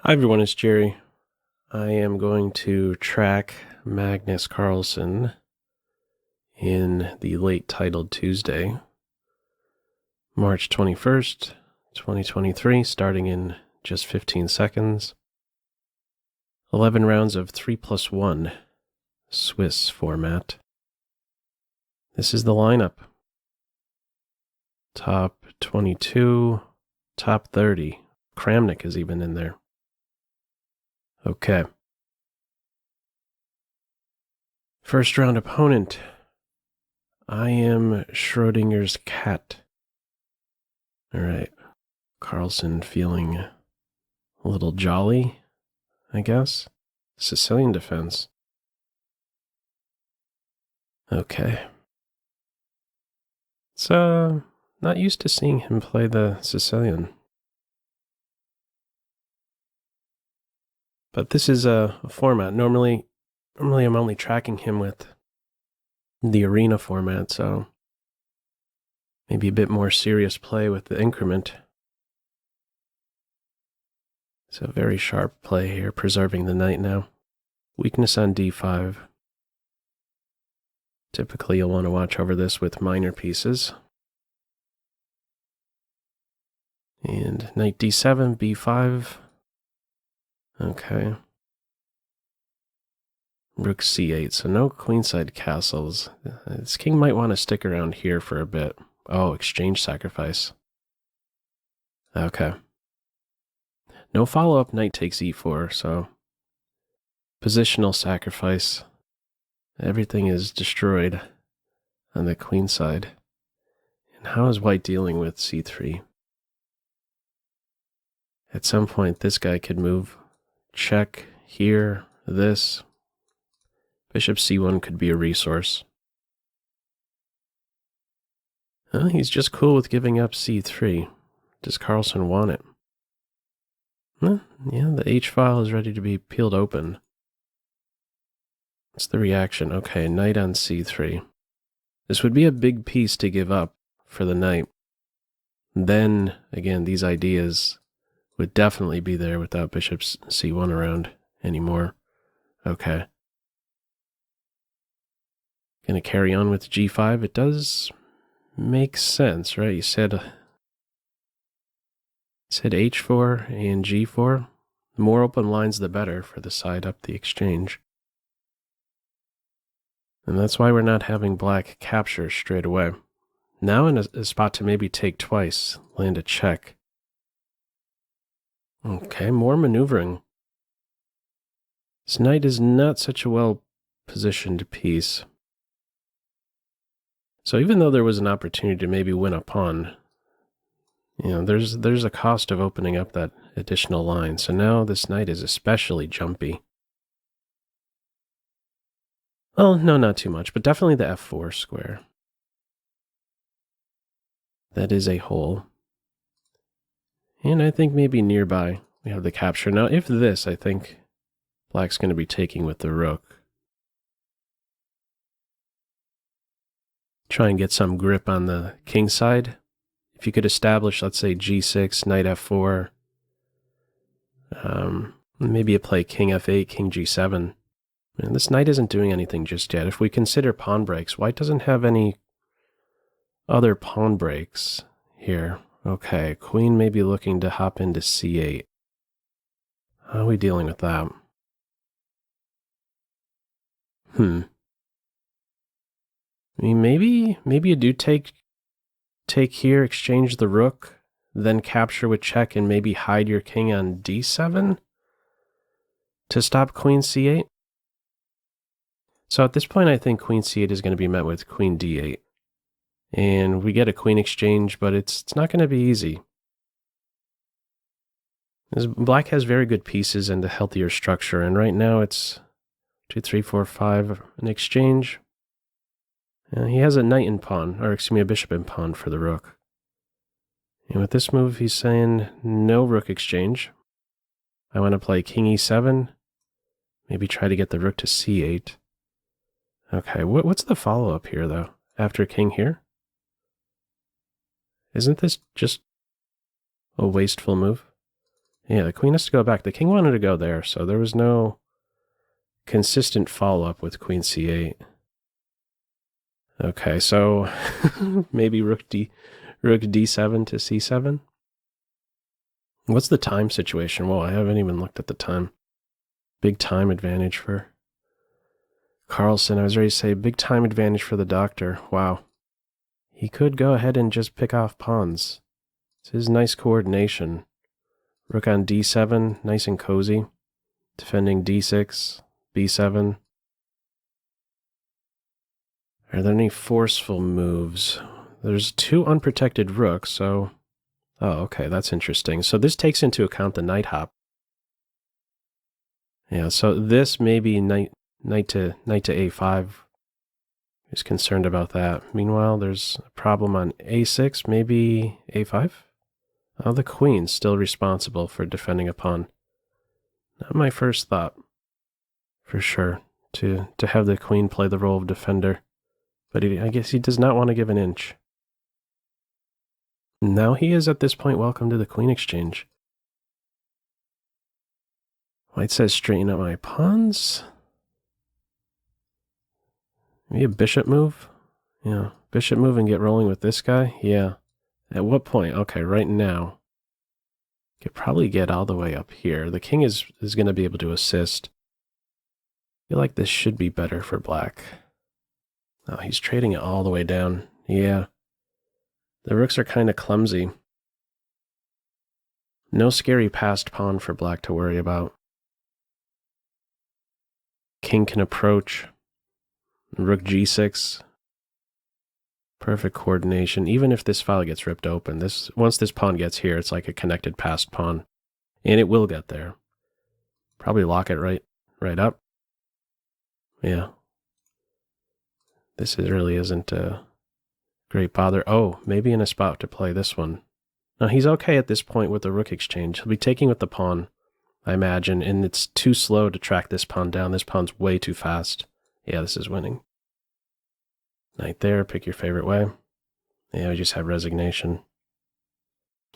Hi everyone, it's Jerry. I am going to track Magnus Carlsen in the late titled Tuesday, March 21st, 2023, starting in just 15 seconds. 11 rounds of 3+1 Swiss format. This is the lineup. Top 22, top 30. Kramnik is even in there. Okay. First round opponent. I am Schrodinger's cat. All right. Carlsen feeling a little jolly, I guess. Sicilian defense. Okay. It's not used to seeing him play the Sicilian. But this is a format. Normally I'm only tracking him with the arena format, so maybe a bit more serious play with the increment. It's a very sharp play here, preserving the knight now. Weakness on d5. Typically you'll want to watch over this with minor pieces. And knight d7, b5. Okay. Rook c8, so no queenside castles. This king might want to stick around here for a bit. Oh, exchange sacrifice. Okay. No follow-up, knight takes e4, so positional sacrifice. Everything is destroyed on the queen side. And how is white dealing with c3? At some point, this guy could move. Check here, this. Bishop c1 could be a resource. He's just cool with giving up c3. Does Carlsen want it? Yeah, the h-file is ready to be peeled open. What's the reaction? Okay, knight on c3. This would be a big piece to give up for the knight. Then, again, these ideas would definitely be there without bishop c1 around anymore. Okay. Gonna carry on with g5. It does make sense, right? You said h4 and g4. The more open lines, the better for the side up the exchange. And that's why we're not having black capture straight away. Now in a spot to maybe take twice, land a check. Okay, more maneuvering. This knight is not such a well-positioned piece. So even though there was an opportunity to maybe win a pawn, there's a cost of opening up that additional line. So now this knight is especially jumpy. Well, no, not too much, but definitely the f4 square. That is a hole. And I think maybe nearby we have the capture. Now, if this, I think black's going to be taking with the rook. Try and get some grip on the king side. If you could establish, let's say, g6, knight f4, maybe a play king f8, king g7. And this knight isn't doing anything just yet. If we consider pawn breaks, white doesn't have any other pawn breaks here. Okay, queen may be looking to hop into c8. How are we dealing with that? I mean, maybe you do take here, exchange the rook, then capture with check and maybe hide your king on d7 to stop queen c8. So at this point, I think queen c8 is going to be met with queen d8. And we get a queen exchange, but it's not going to be easy. Black has very good pieces and a healthier structure, and right now it's 2, 3, 4, 5, an exchange. He has a knight in pawn, or excuse me, a bishop in pawn for the rook. And with this move, he's saying no rook exchange. I want to play king e7, maybe try to get the rook to c8. Okay, what's the follow-up here, though, after king here? Isn't this just a wasteful move? Yeah, the queen has to go back. The king wanted to go there, so there was no consistent follow-up with queen c8. Okay, so maybe rook d7 to c7. What's the time situation? Well, I haven't even looked at the time. Big time advantage for Carlsen. I was ready to say big time advantage for the doctor. Wow. He could go ahead and just pick off pawns. It's his nice coordination. Rook on d7, nice and cozy. Defending d6, b7. Are there any forceful moves? There's 2 unprotected rooks, so... Oh, okay, that's interesting. So this takes into account the knight hop. Yeah, so this may be knight to a5. He's concerned about that. Meanwhile, there's a problem on a6, maybe a5? Oh, the queen's still responsible for defending a pawn. Not my first thought, for sure, to have the queen play the role of defender. But I guess he does not want to give an inch. Now he is at this point welcome to the queen exchange. White says straighten up my pawns. Maybe a bishop move? Yeah, bishop move and get rolling with this guy? Yeah. At what point? Okay, right now. Could probably get all the way up here. The king is going to be able to assist. I feel like this should be better for black. Oh, he's trading it all the way down. Yeah. The rooks are kind of clumsy. No scary passed pawn for black to worry about. King can approach. Rook g6. Perfect coordination. Even if this file gets ripped open, once this pawn gets here, it's like a connected passed pawn. And it will get there. Probably lock it right up. Yeah. This really isn't a great bother. Oh, maybe in a spot to play this one. Now he's okay at this point with the rook exchange. He'll be taking with the pawn, I imagine, and it's too slow to track this pawn down. This pawn's way too fast. Yeah, this is winning. Knight there, pick your favorite way. Yeah, we just have resignation.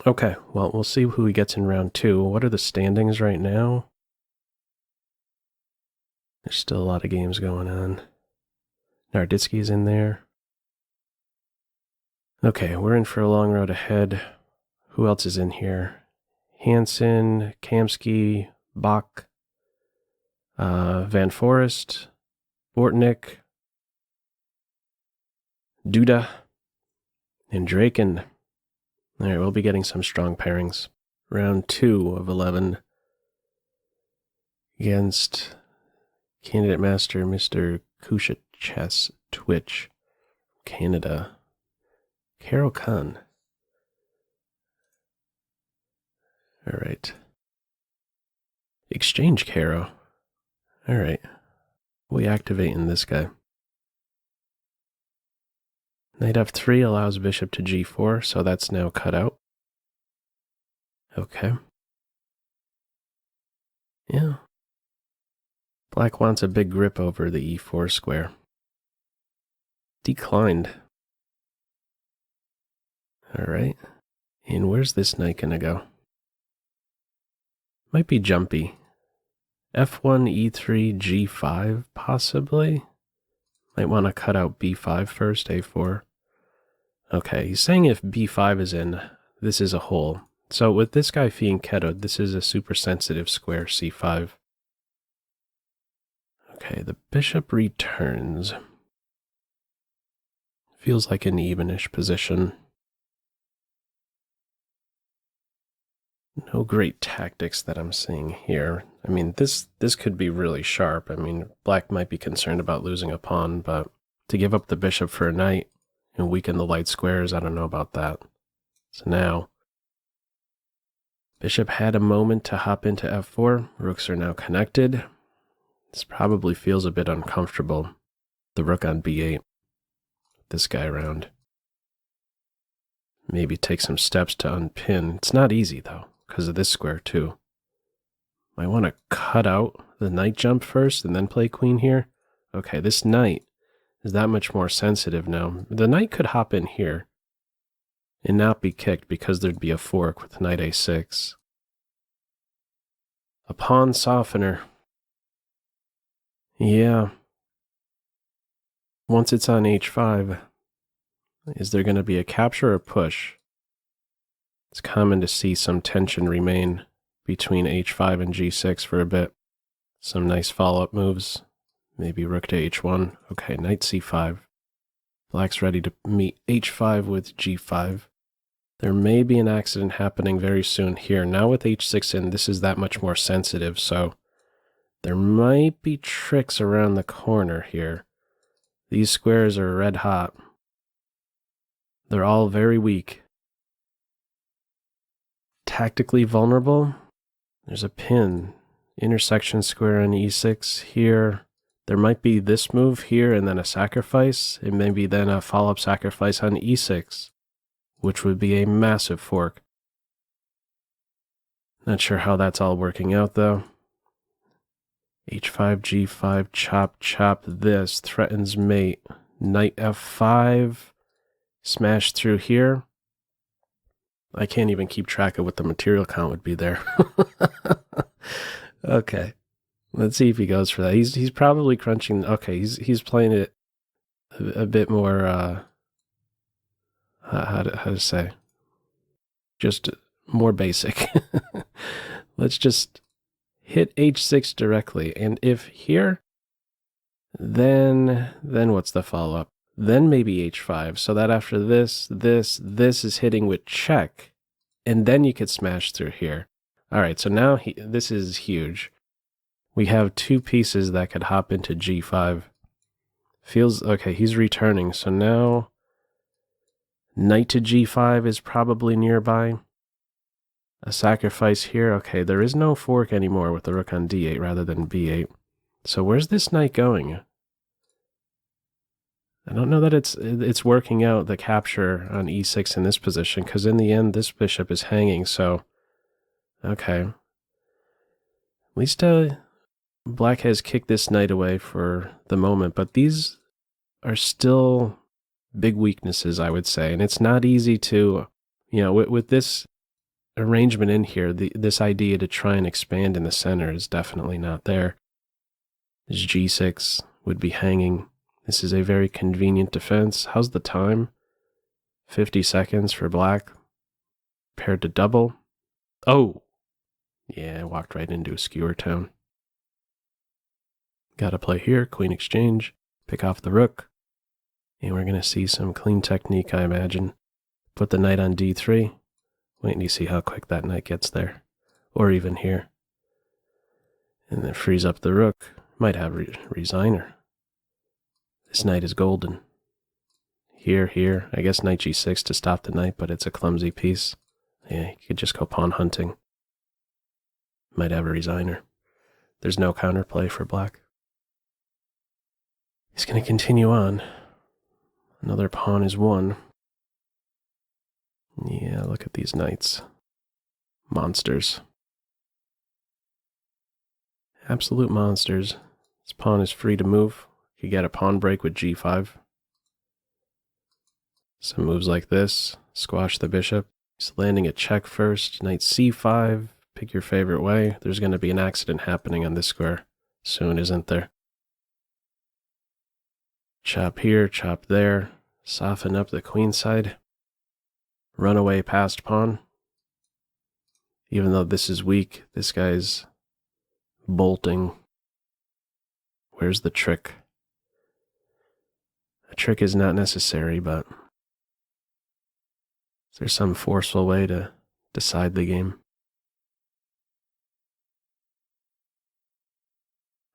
Okay, well, we'll see who he gets in round 2. What are the standings right now? There's still a lot of games going on. Narditsky's in there. Okay, we're in for a long road ahead. Who else is in here? Hansen, Kamsky, Bach, Van Forest, Bortnick, Duda, and Draken. All right, we'll be getting some strong pairings. Round 2 of 11 against Candidate Master Mr. Kushachess Twitch, Canada. Carol Khan. All right. Exchange Caro. All right. We activating this guy. Knight f3 allows bishop to g4, so that's now cut out. Okay. Yeah. Black wants a big grip over the e4 square. Declined. All right. And where's this knight gonna go? Might be jumpy. f1, e3, g5, possibly? Might want to cut out b5 first, a4. Okay, he's saying if b5 is in, this is a hole. So with this guy Fianchetto, this is a super sensitive square, c5. Okay, the bishop returns. Feels like an evenish position. No great tactics that I'm seeing here. I mean, this could be really sharp. I mean, black might be concerned about losing a pawn, but to give up the bishop for a knight and weaken the light squares, I don't know about that. So now, bishop had a moment to hop into f4. Rooks are now connected. This probably feels a bit uncomfortable. The rook on b8. This guy around. Maybe take some steps to unpin. It's not easy, though, because of this square, too. Might want to cut out the knight jump first and then play queen here. Okay, this knight is that much more sensitive now. The knight could hop in here and not be kicked because there'd be a fork with knight a6. A pawn softener. Yeah. Once it's on h5, is there going to be a capture or push? It's common to see some tension remain between h5 and g6 for a bit. Some nice follow-up moves. Maybe rook to h1. Okay, knight c5. Black's ready to meet h5 with g5. There may be an accident happening very soon here. Now with h6 in, this is that much more sensitive, so there might be tricks around the corner here. These squares are red hot. They're all very weak. Tactically vulnerable. There's a pin. Intersection square on e6 here. There might be this move here and then a sacrifice, and maybe then a follow-up sacrifice on e6, which would be a massive fork. Not sure how that's all working out though. h5, g5, chop, chop. This threatens mate. Knight f5, smash through here. I can't even keep track of what the material count would be there. Okay, let's see if he goes for that. He's probably crunching. Okay, he's playing it a bit more. How to say? Just more basic. Let's just hit h6 directly, and if here, then what's the follow-up? Then maybe h5, so that after this is hitting with check, and then you could smash through here. All right, so now this is huge. We have two pieces that could hop into g5. Feels okay, he's returning, so now knight to g5 is probably nearby. A sacrifice here. Okay, there is no fork anymore with the rook on d8 rather than b8. So where's this knight going? I don't know that it's working out the capture on e6 in this position, because in the end this bishop is hanging, so okay. At least Black has kicked this knight away for the moment, but these are still big weaknesses, I would say, and it's not easy to, with this arrangement in here, this idea to try and expand in the center is definitely not there. This g6 would be hanging. This is a very convenient defense. How's the time? 50 seconds for Black. Paired to double. Oh! Yeah, I walked right into a skewer tone. Gotta play here, queen exchange, pick off the rook. And we're gonna see some clean technique, I imagine. Put the knight on d3. Wait and you see how quick that knight gets there. Or even here. And then frees up the rook. Might have resigner. This knight is golden. Here. I guess knight g6 to stop the knight, but it's a clumsy piece. Yeah, you could just go pawn hunting. Might have a resigner. There's no counterplay for Black. He's going to continue on. Another pawn is won. Yeah, look at these knights. Monsters. Absolute monsters. This pawn is free to move. You get a pawn break with g5. Some moves like this. Squash the bishop. He's landing a check first. Knight c5. Pick your favorite way. There's going to be an accident happening on this square soon, isn't there? Chop here, chop there. Soften up the queen side. Run away past pawn. Even though this is weak, this guy's bolting. Where's the trick? A trick is not necessary, but is there some forceful way to decide the game?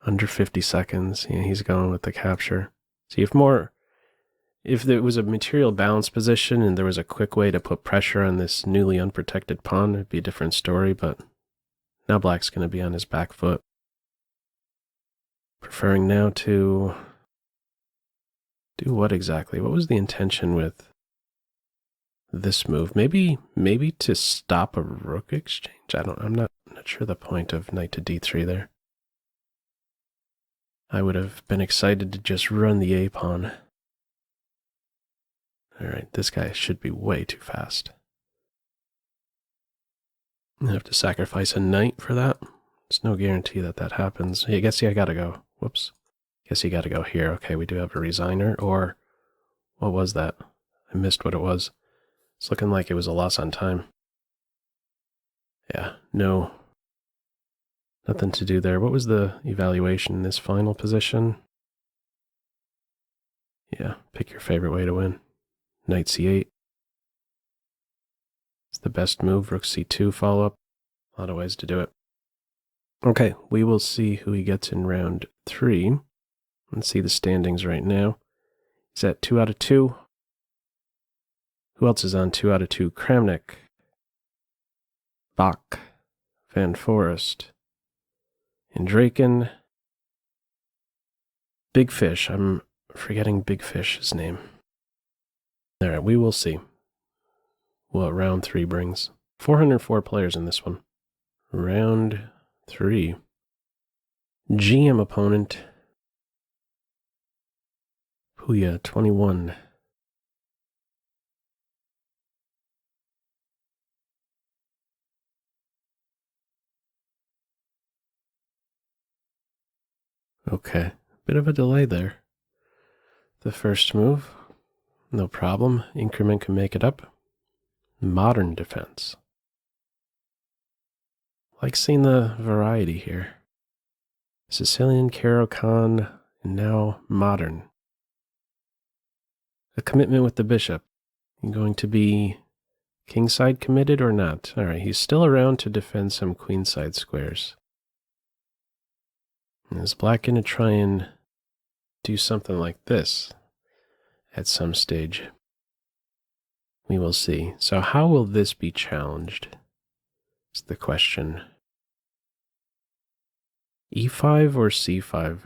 Under 50 seconds, yeah, he's going with the capture. See, if there was a material balance position and there was a quick way to put pressure on this newly unprotected pawn, it'd be a different story, but now Black's going to be on his back foot. Preferring now to do what exactly? What was the intention with this move? Maybe to stop a rook exchange? I'm not sure the point of knight to d3 there. I would have been excited to just run the a pawn. Alright, this guy should be way too fast. I have to sacrifice a knight for that. There's no guarantee that that happens. I guess I gotta go. Whoops. Guess you gotta go here. Okay, we do have a resigner, or what was that? I missed what it was. It's looking like it was a loss on time. Yeah, no. Nothing to do there. What was the evaluation in this final position? Yeah, pick your favorite way to win. Knight c8. It's the best move. Rook c2 follow-up. A lot of ways to do it. Okay, we will see who he gets in round 3. Let's see the standings right now. He's at 2 out of 2. Who else is on 2 out of 2? Kramnik, Bach, Van Forest, Andraken, Big Fish. I'm forgetting Big Fish's name. All right, we will see what round 3 brings. 404 players in this one. Round 3. GM opponent, Puya 21. Okay, bit of a delay there. The first move, no problem. Increment can make it up. Modern defense. Like seeing the variety here. Sicilian, Caro-Kann, and now modern. A commitment with the bishop. You going to be kingside committed or not? Alright, he's still around to defend some queenside squares. And is black going to try and do something like this at some stage? We will see. So how will this be challenged? Is the question. E5 or C5?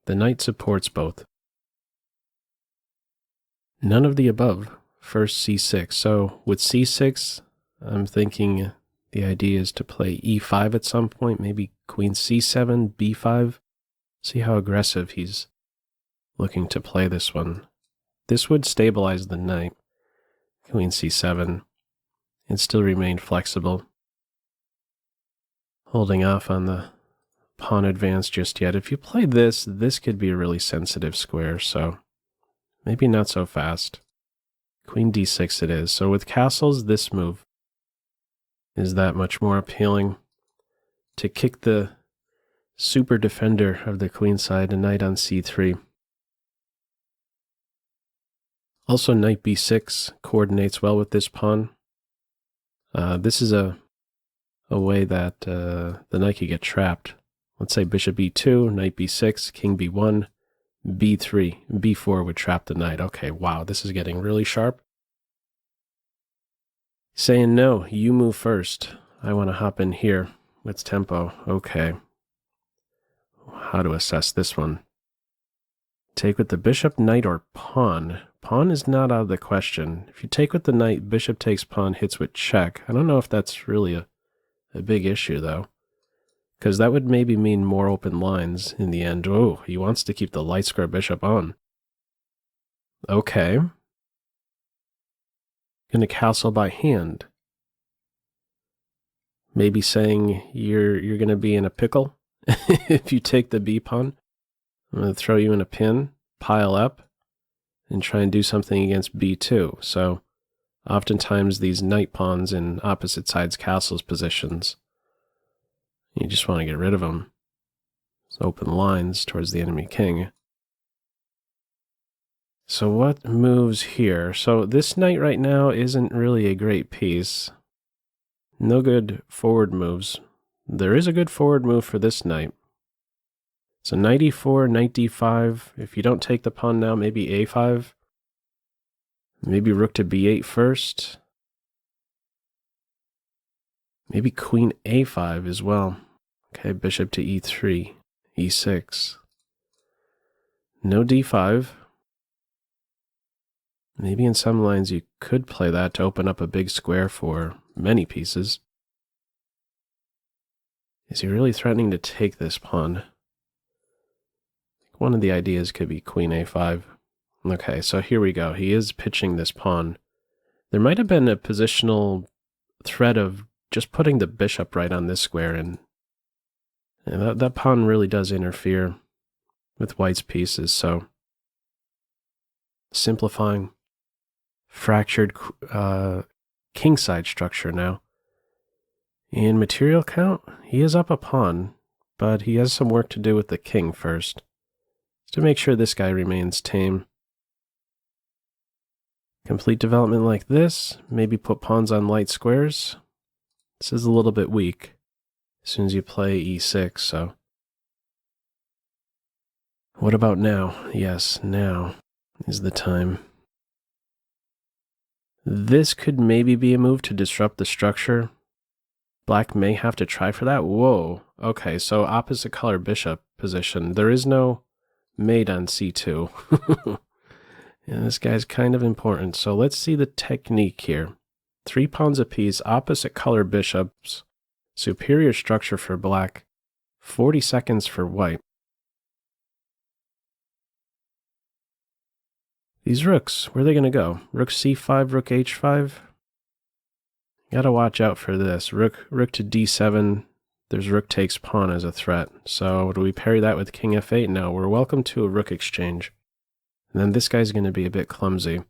The knight supports both. None of the above. First C6. So with C6, I'm thinking the idea is to play E5 at some point, maybe queen C7, B5. See how aggressive he's looking to play this one. This would stabilize the knight. Queen C7. And still remain flexible. Holding off on the pawn advance just yet. If you play this, this could be a really sensitive square, so maybe not so fast. Queen D6 it is. So with castles, this move is that much more appealing. To kick the super defender of the queen side, a knight on C3. Also, knight B6 coordinates well with this pawn. This is a way that the knight could get trapped. Let's say bishop E2, knight B6, king B1, B3, B4 would trap the knight. Okay, wow, this is getting really sharp. Saying no, you move first. I want to hop in here with tempo. Okay. How to assess this one? Take with the bishop, knight, or pawn. Pawn is not out of the question. If you take with the knight, bishop takes pawn, hits with check. I don't know if that's really a big issue, though. Because that would maybe mean more open lines in the end. Oh, he wants to keep the light square bishop on. Okay. Gonna castle by hand. Maybe saying you're gonna be in a pickle if you take the B pawn. I'm gonna throw you in a pin, pile up, and try and do something against B2. So oftentimes these knight pawns in opposite sides castles positions, you just want to get rid of them. It's open lines towards the enemy king. So what moves here? So this knight right now isn't really a great piece. No good forward moves. There is a good forward move for this knight. So knight E4, knight D5. If you don't take the pawn now, maybe A5. Maybe rook to B8 first. Maybe queen A5 as well. Okay, bishop to E3, E6. No D5. Maybe in some lines you could play that to open up a big square for many pieces. Is he really threatening to take this pawn? One of the ideas could be queen A5. Okay, so here we go. He is pitching this pawn. There might have been a positional threat of just putting the bishop right on this square and And that pawn really does interfere with white's pieces, so simplifying. Fractured kingside structure now. In material count, he is up a pawn, but he has some work to do with the king first, to make sure this guy remains tame. Complete development like this, maybe put pawns on light squares. This is a little bit weak as soon as you play e6, so. What about now? Yes, now is the time. This could maybe be a move to disrupt the structure. Black may have to try for that. Whoa. Okay, so opposite color bishop position. There is no mate on c2. And this guy's kind of important. So let's see the technique here. 3 pawns apiece, opposite color bishops, superior structure for black, 40 seconds for white. These rooks, where are they going to go? Rook c5, rook h5? Gotta watch out for this. Rook to d7. There's rook takes pawn as a threat. So do we parry that with king f8? No, we're welcome to a rook exchange. And then this guy's going to be a bit clumsy.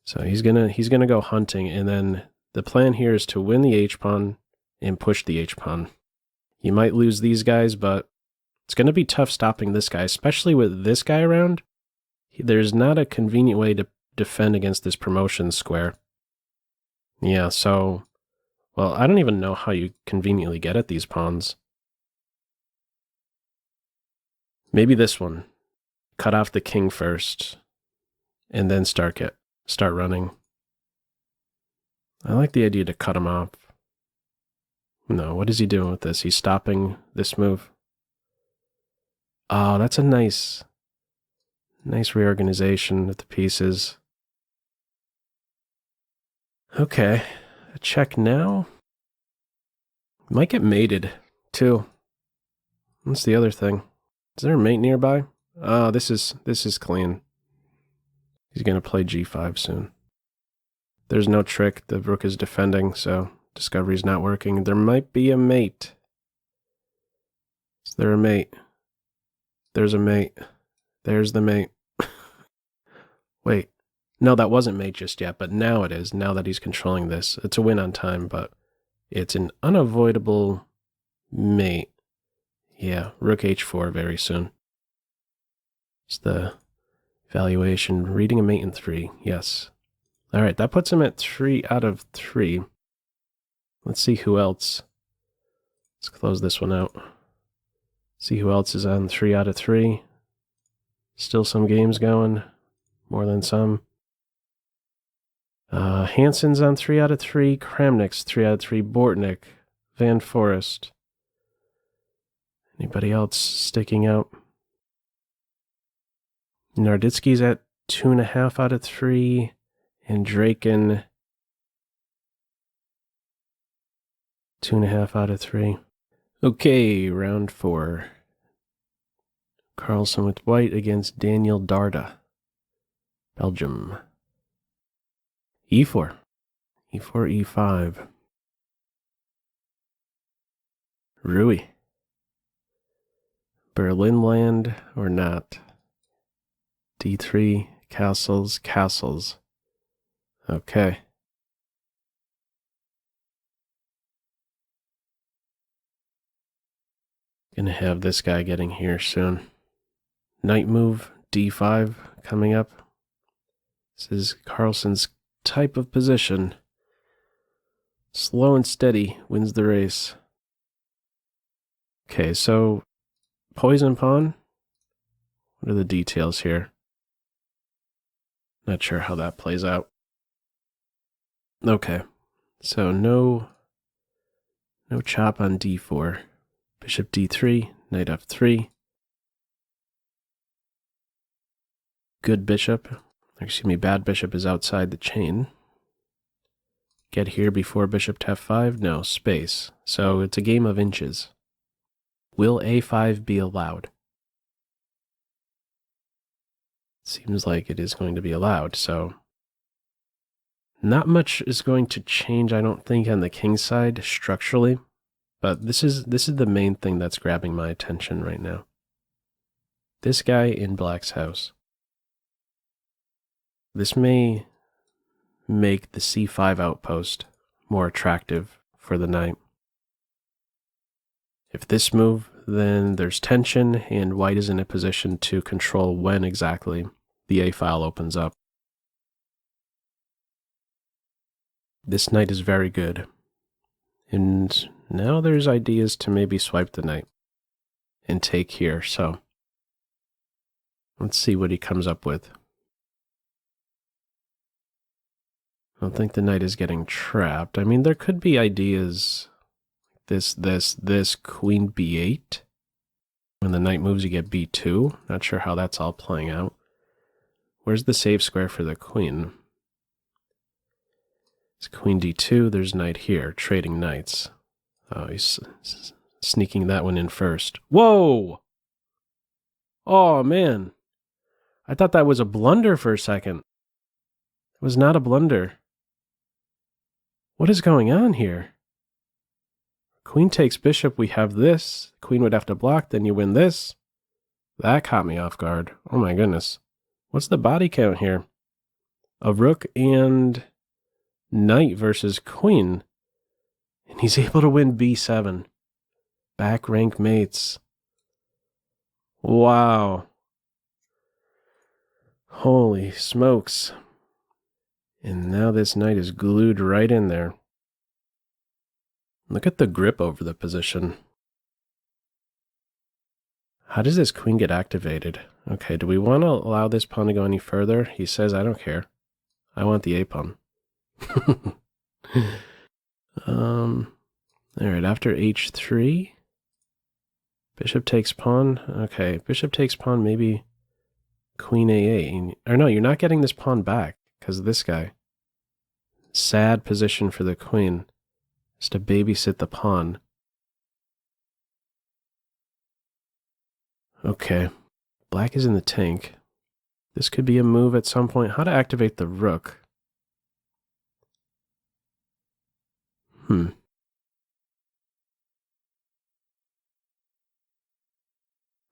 So he's gonna go hunting, and then the plan here is to win the h-pawn and push the h-pawn. You might lose these guys, but it's going to be tough stopping this guy, especially with this guy around. There's not a convenient way to defend against this promotion square. Yeah, so, well, I don't even know how you conveniently get at these pawns. Maybe this one. Cut off the king first, and then start running. I like the idea to cut him off. No, what is he doing with this? He's stopping this move. Oh, that's a nice reorganization of the pieces. Okay, a check now. Might get mated, too. That's the other thing. Is there a mate nearby? Oh, this is clean. He's going to play g5 soon. There's no trick. The rook is defending, so discovery's not working. There might be a mate. Is there a mate? There's a mate. There's the mate. Wait. No, that wasn't mate just yet, but now it is, now that he's controlling this. It's a win on time, but it's an unavoidable mate. Yeah, rook h4 very soon. It's the valuation. Reading a mate in 3, yes. All right, that puts him at 3 out of 3. Let's see who else. Let's close this one out. See who else is on 3 out of 3. Still some games going, more than some. Hansen's on 3 out of 3. Kramnik's 3 out of 3. Bortnick, Van Forest. Anybody else sticking out? Narditsky's at 2.5 out of 3. And Draken, 2.5 out of 3. Okay, round 4. Carlsen with white against Daniel Darda, Belgium. e4. e4, e5. Rui. Berlin land or not? d3, castles, castles. Okay. Gonna have this guy getting here soon. Knight move, d5 coming up. This is Carlsen's type of position. Slow and steady wins the race. Okay, so poison pawn. What are the details here? Not sure how that plays out. Okay, so no chop on d4. Bishop d3, knight f3. Good bishop. Excuse me, bad bishop is outside the chain. Get here before bishop to f5? No, space. So it's a game of inches. Will a5 be allowed? Seems like it is going to be allowed, so not much is going to change, I don't think, on the king side structurally. But this is the main thing that's grabbing my attention right now. This guy in Black's house. This may make the c5 outpost more attractive for the knight. If this move, then there's tension, and white is in a position to control when exactly the A file opens up. This knight is very good. And now there's ideas to maybe swipe the knight and take here, so let's see what he comes up with. I don't think the knight is getting trapped. I mean, there could be ideas. This, queen b8. When the knight moves, you get b2. Not sure how that's all playing out. Where's the save square for the queen? It's queen d2. There's knight here, trading knights. Oh, he's sneaking that one in first. Whoa! Oh, man. I thought that was a blunder for a second. It was not a blunder. What is going on here? Queen takes bishop, we have this. Queen would have to block, then you win this. That caught me off guard. Oh my goodness. What's the body count here? A rook and knight versus queen. And he's able to win b7. Back rank mates. Wow. Holy smokes. And now this knight is glued right in there. Look at the grip over the position. How does this queen get activated? Okay, do we want to allow this pawn to go any further? He says, I don't care. I want the A pawn. Alright, after h3, bishop takes pawn. Okay, bishop takes pawn, maybe queen a8. Or no, you're not getting this pawn back because of this guy. Sad position for the queen. Just to babysit the pawn. Okay, black is in the tank. This could be a move at some point. How to activate the rook?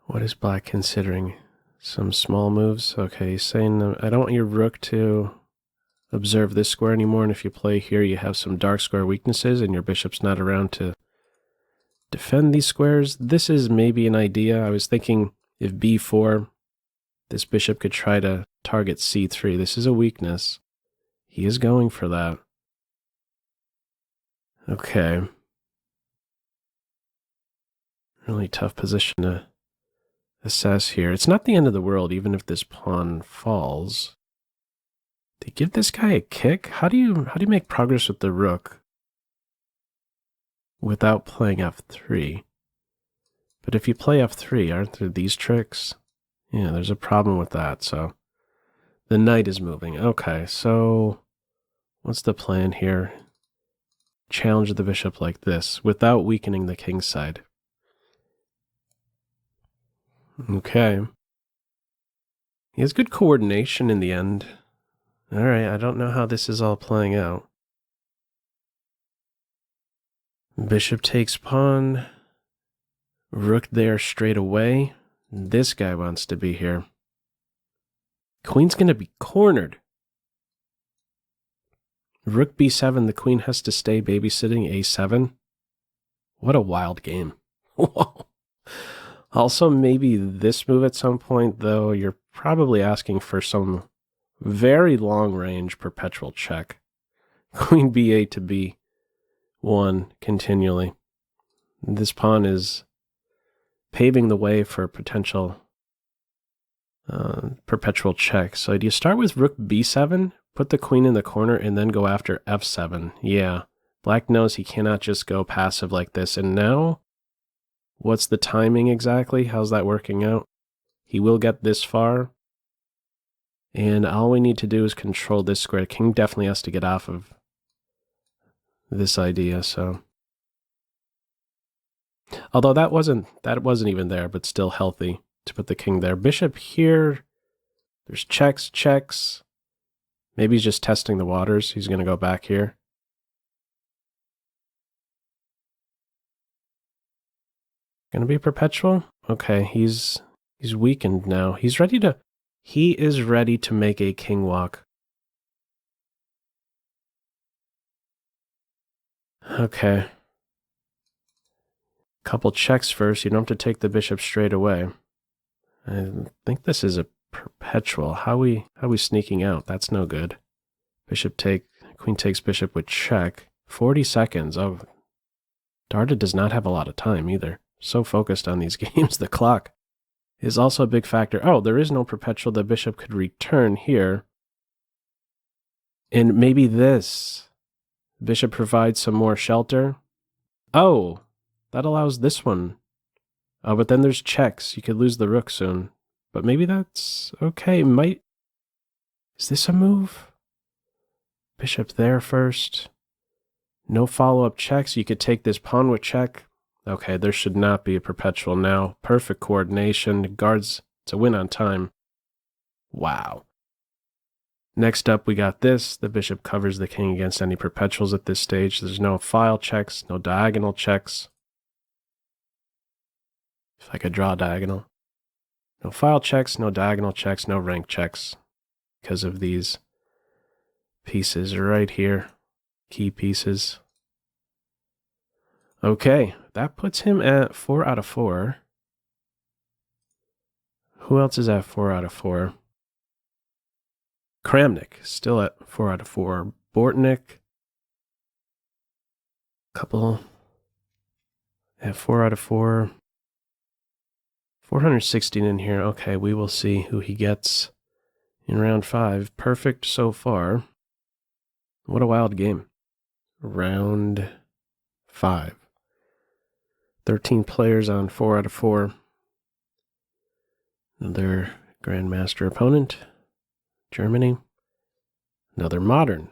What is black considering? Some small moves? Okay, he's saying, I don't want your rook to observe this square anymore, and if you play here, you have some dark square weaknesses, and your bishop's not around to defend these squares. This is maybe an idea. I was thinking if b4, this bishop could try to target c3. This is a weakness. He is going for that. Okay. Really tough position to assess here. It's not the end of the world, even if this pawn falls. To give this guy a kick? How do you make progress with the rook without playing f3? But if you play f3, aren't there these tricks? Yeah, there's a problem with that, so the knight is moving. Okay, so what's the plan here? Challenge the bishop like this without weakening the king's side. Okay. He has good coordination in the end. Alright, I don't know how this is all playing out. Bishop takes pawn. Rook there straight away. This guy wants to be here. Queen's going to be cornered. Rook b7, the queen has to stay babysitting a7. What a wild game. Also, maybe this move at some point, though, you're probably asking for some very long range perpetual check. Queen b8 to b1 continually. This pawn is paving the way for potential perpetual check. So do you start with rook b7, put the queen in the corner, and then go after f7? Yeah, black knows he cannot just go passive like this. And now, what's the timing exactly? How's that working out? He will get this far. And all we need to do is control this square. King definitely has to get off of this idea, so. Although that wasn't even there, but still healthy to put the king there. Bishop here. There's checks. Maybe he's just testing the waters. He's going to go back here. Gonna be perpetual? Okay, he's weakened now. He is ready to make a king walk. Okay. Couple checks first. You don't have to take the bishop straight away. I think this is a perpetual. How we sneaking out? That's no good. Queen takes bishop with check. 40 seconds. Oh, Darda does not have a lot of time either. So focused on these games, the clock is also a big factor. Oh, there is no perpetual. The bishop could return here. And maybe this. Bishop provides some more shelter. Oh, that allows this one. Oh, but then there's checks. You could lose the rook soon. But maybe that's okay. Is this a move? Bishop there first. No follow-up checks. You could take this pawn with check. Okay, there should not be a perpetual now. Perfect coordination. Guards. It's a win on time. Wow. Next up, we got this. The bishop covers the king against any perpetuals at this stage. There's no file checks, no diagonal checks. If I could draw a diagonal. No file checks, no diagonal checks, no rank checks. Because of these pieces right here. Key pieces. Okay, that puts him at 4 out of 4. Who else is at 4 out of 4? Kramnik, still at 4 out of 4. Bortnik, couple at 4 out of 4. 416 in here. Okay, we will see who he gets in round 5. Perfect so far. What a wild game. Round 5. 13 players on 4 out of 4. Another Grandmaster opponent. Germany. Another modern.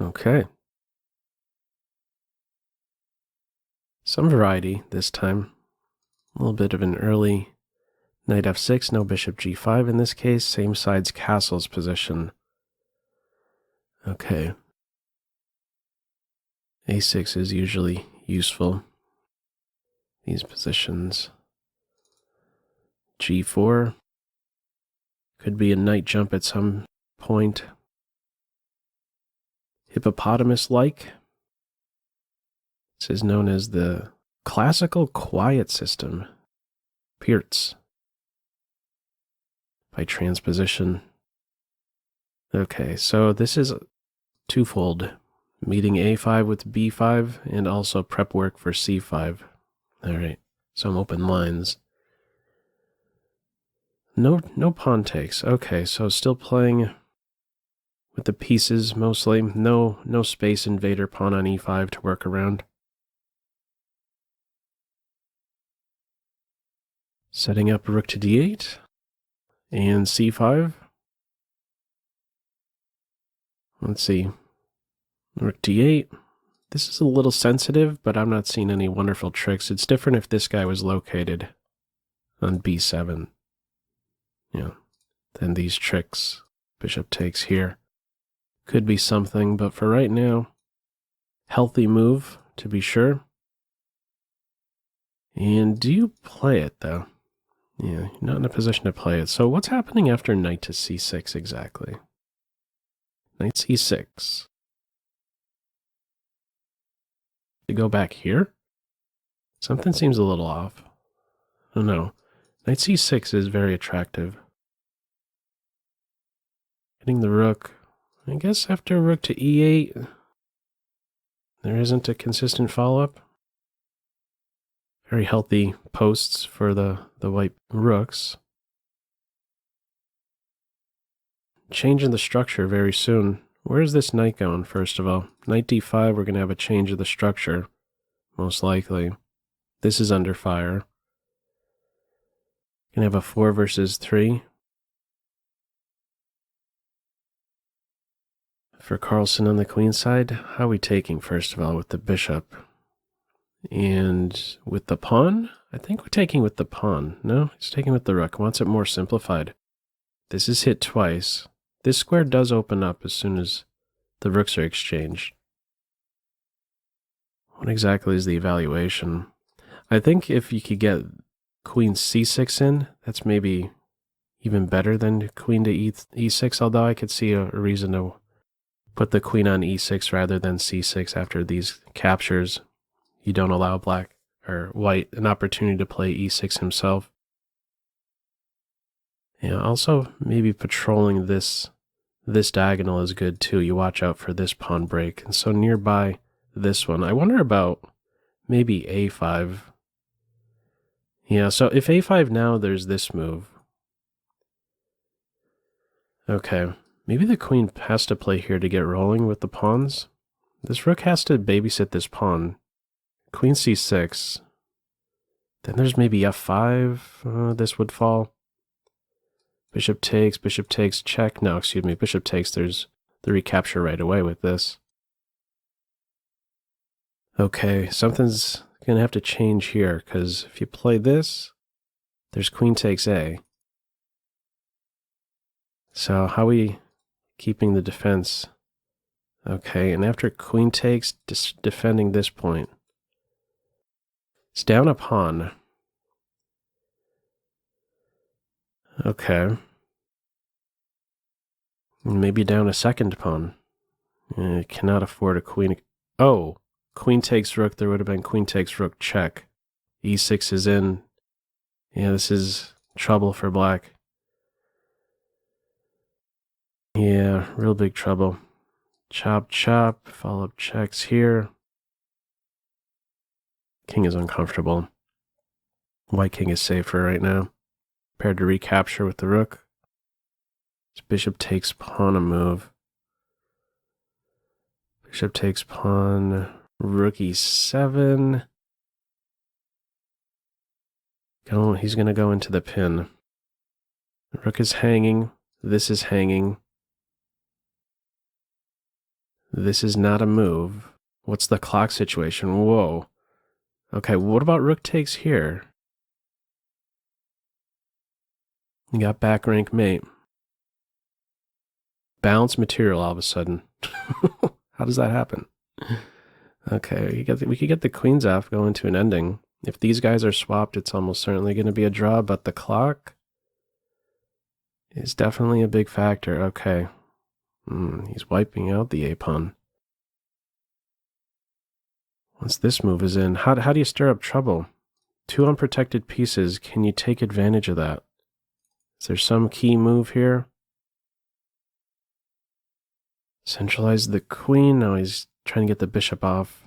Okay. Some variety this time. A little bit of an early knight f6, no bishop g5 in this case. Same side's castle's position. Okay. a6 is usually useful. These positions. g4. Could be a knight jump at some point. Hippopotamus-like. This is known as the classical quiet system. Pearts. By transposition. Okay, so this is twofold. Meeting a5 with b5 and also prep work for c5. Alright, some open lines. No pawn takes. Okay, so still playing with the pieces mostly. No space invader pawn on e5 to work around. Setting up rook to d8 and c5. Let's see. Rook d8. This is a little sensitive, but I'm not seeing any wonderful tricks. It's different if this guy was located on b7. Then these tricks. Bishop takes here. Could be something, but for right now, healthy move, to be sure. And do you play it, though? Yeah, you're not in a position to play it. So what's happening after knight to c6 exactly? Knight c6. To go back here? Something seems a little off. Oh no. Knight c6 is very attractive. Hitting the rook. I guess after rook to e8, there isn't a consistent follow-up. Very healthy posts for the white rooks. Changing the structure very soon. Where is this knight going, first of all? Knight d5, we're going to have a change of the structure, most likely. This is under fire. Going to have a 4 versus 3. For Carlsen on the queen side, how are we taking, first of all, with the bishop? And with the pawn? I think we're taking with the pawn. No, he's taking with the rook. Wants it more simplified. This is hit twice. This square does open up as soon as the rooks are exchanged. What exactly is the evaluation? I think if you could get queen c6 in, that's maybe even better than queen to e6, although I could see a reason to put the queen on e6 rather than c6 after these captures. You don't allow black or white an opportunity to play e6 himself. Yeah, also maybe patrolling this diagonal is good too. You watch out for this pawn break. And so nearby this one, I wonder about maybe a5. Yeah, so if a5 now, there's this move. Okay, maybe the queen has to play here to get rolling with the pawns. This rook has to babysit this pawn. Queen c6. Then there's maybe f5. This would fall. Bishop takes, check. No, excuse me, bishop takes. There's the recapture right away with this. Okay, something's going to have to change here, because if you play this, there's queen takes a. So how are we keeping the defense? Okay, and after queen takes, defending this point. It's down a pawn. Okay. Maybe down a second pawn. Cannot afford a queen. Oh, queen takes rook. There would have been queen takes rook check. e6 is in. Yeah, this is trouble for black. Yeah, real big trouble. Chop, chop. Follow-up checks here. King is uncomfortable. White king is safer right now. Prepared to recapture with the rook. Bishop takes pawn a move. Bishop takes pawn. Rook e7. He's going to go into the pin. The rook is hanging. This is hanging. This is not a move. What's the clock situation? Whoa. Okay, what about rook takes here? You got back rank mate. Balanced material all of a sudden. How does that happen? Okay, we could get the queens off, go into an ending. If these guys are swapped, it's almost certainly going to be a draw, but the clock is definitely a big factor. Okay. He's wiping out the a-pawn. Once this move is in, how do you stir up trouble? Two unprotected pieces, can you take advantage of that? Is there some key move here? Centralize the queen, now he's trying to get the bishop off.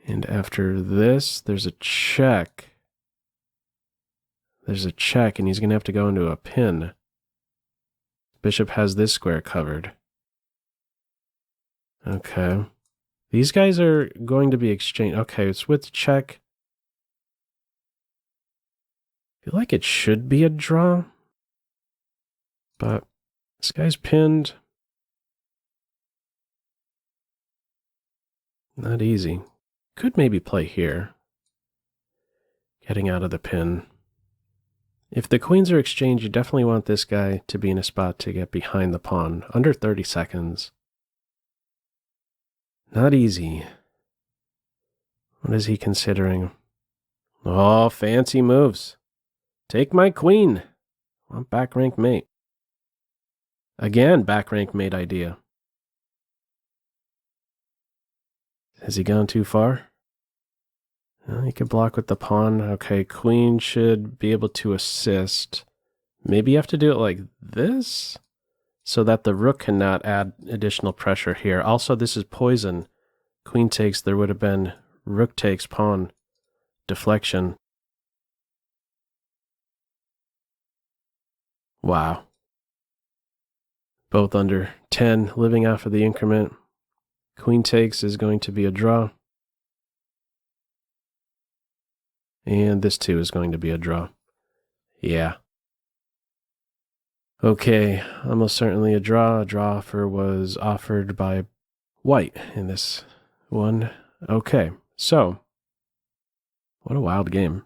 And after this, there's a check. There's a check, and he's going to have to go into a pin. Bishop has this square covered. Okay. These guys are going to be exchanged. Okay, it's with check. I feel like it should be a draw. But this guy's pinned. Not easy. Could maybe play here. Getting out of the pin. If the queens are exchanged, you definitely want this guy to be in a spot to get behind the pawn. Under 30 seconds. Not easy. What is he considering? Oh, fancy moves. Take my queen. Want back rank mate. Again, back rank mate idea. Has he gone too far? He can block with the pawn. Okay, queen should be able to assist. Maybe you have to do it like this so that the rook cannot add additional pressure here. Also, this is poison. Queen takes, there would have been rook takes pawn. Deflection. Wow. Both under 10, living off of the increment. Queen takes is going to be a draw. And this too is going to be a draw. Yeah. Okay, almost certainly a draw. A draw offer was offered by white in this one. Okay, so what a wild game.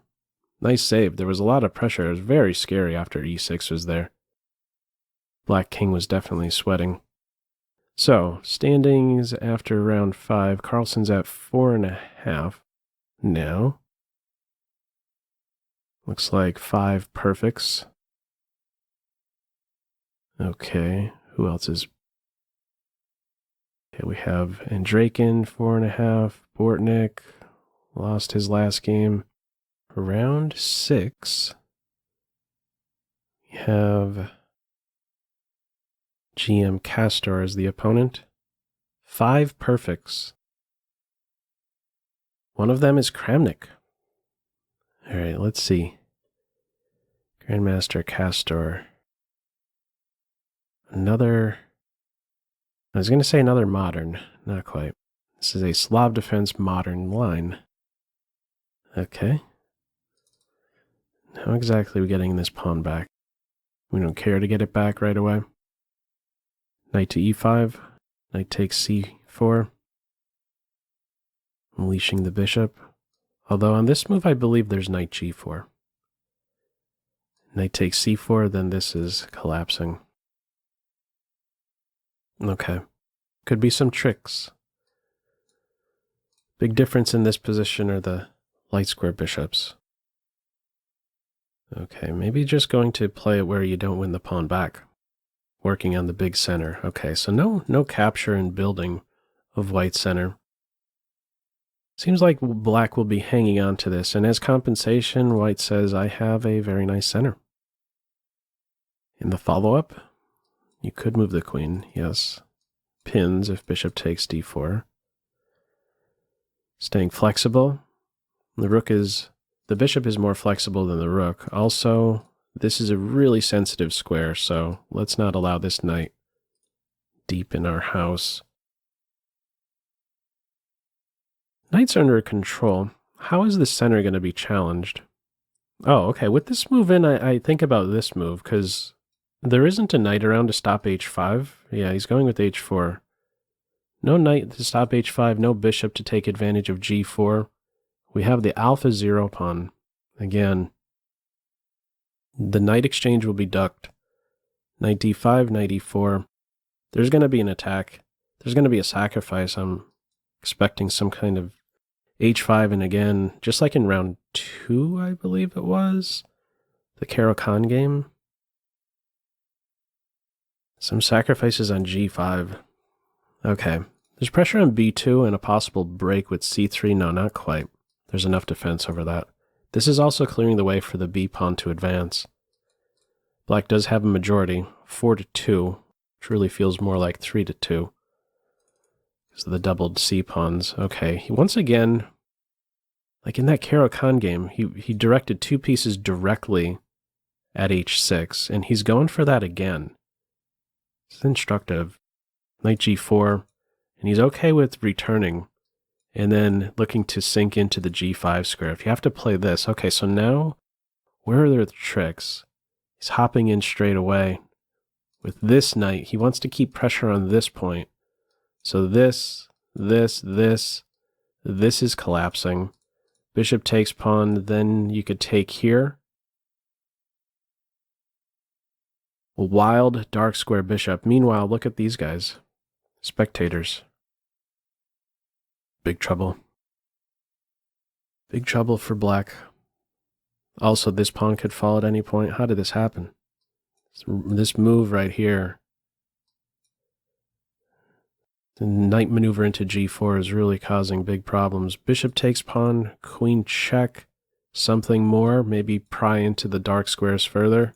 Nice save. There was a lot of pressure. It was very scary after e6 was there. Black king was definitely sweating. So, standings after round 5. Carlsen's at 4.5 now. Looks like 5 perfects. Okay, who else is... Okay, we have Andrakin, 4.5. Bortnick lost his last game. Round 6. We have GM Castor as the opponent. 5 perfects. One of them is Kramnik. All right, let's see. Grandmaster Castor. Another... I was going to say another modern. Not quite. This is a Slav Defense modern line. Okay. How exactly are we getting this pawn back? We don't care to get it back right away. Knight to e5. Knight takes c4. Unleashing the bishop. Although on this move I believe there's knight g4. Knight takes c4, then this is collapsing. Okay. Could be some tricks. Big difference in this position are the light square bishops. Okay, maybe just going to play it where you don't win the pawn back. Working on the big center. Okay, so no capture and building of white center. Seems like black will be hanging on to this, and as compensation, white says, I have a very nice center. In the follow-up, you could move the queen, yes. Pins if bishop takes d4. Staying flexible. The bishop is more flexible than the rook. Also, this is a really sensitive square, so let's not allow this knight deep in our house. Knights are under control. How is the center going to be challenged? Oh, okay. With this move in, I think about this move, because there isn't a knight around to stop h5. Yeah, he's going with h4. No knight to stop h5, no bishop to take advantage of g4. We have the alpha 0 pawn. Again, the knight exchange will be ducked. Knight d5, knight e4. There's going to be an attack. There's going to be a sacrifice. I'm expecting some kind of h5, and again, just like in round 2, I believe it was, the Caro-Kann game. Some sacrifices on g5. Okay. There's pressure on b2 and a possible break with c3. No, not quite. There's enough defense over that. This is also clearing the way for the b pawn to advance. Black does have a majority, 4-2, which really feels more like 3-2. Because of the doubled c pawns. Okay, once again, like in that Caro-Kann game, he directed 2 pieces directly at h6, and he's going for that again. It's instructive. Knight g4, and he's okay with returning, and then looking to sink into the g5 square. If you have to play this, okay, so now, where are the tricks? He's hopping in straight away. With this knight, he wants to keep pressure on this point. So this is collapsing. Bishop takes pawn, then you could take here. A wild dark square bishop. Meanwhile, look at these guys. Spectators. Big trouble. Big trouble for black. Also, this pawn could fall at any point. How did this happen? This move right here. The knight maneuver into g4 is really causing big problems. Bishop takes pawn, queen check, something more, maybe pry into the dark squares further.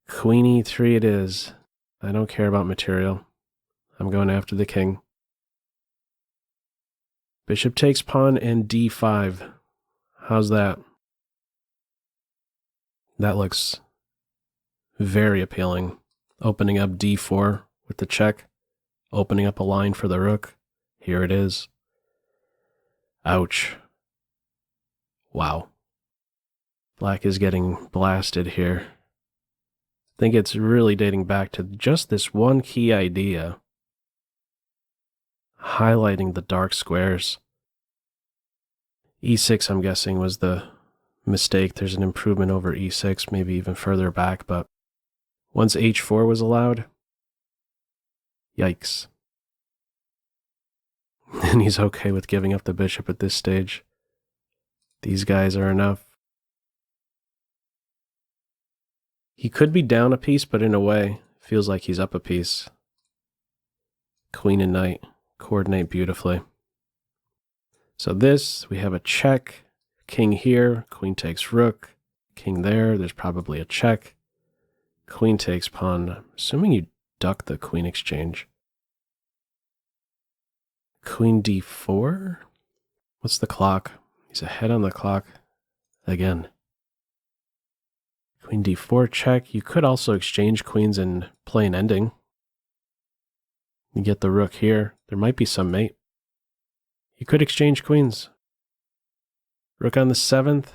Queen e3 it is. I don't care about material. I'm going after the king. Bishop takes pawn and d5. How's that? That looks very appealing. Opening up d4 with the check. Opening up a line for the rook. Here it is. Ouch. Wow. Black is getting blasted here. I think it's really dating back to just this one key idea. Highlighting the dark squares. e6, I'm guessing, was the mistake. There's an improvement over e6, maybe even further back, but once h4 was allowed, Yikes. And he's okay with giving up the bishop at this stage. These guys are enough. He could be down a piece, but in a way, feels like he's up a piece. Queen and knight coordinate beautifully. So this, we have a check. King here, queen takes rook. King there, there's probably a check. Queen takes pawn. Assuming you duck the queen exchange. Queen d4? What's the clock? He's ahead on the clock. Again. Queen d4 check. You could also exchange queens and play an ending. You get the rook here. There might be some mate. You could exchange queens. Rook on the 7th.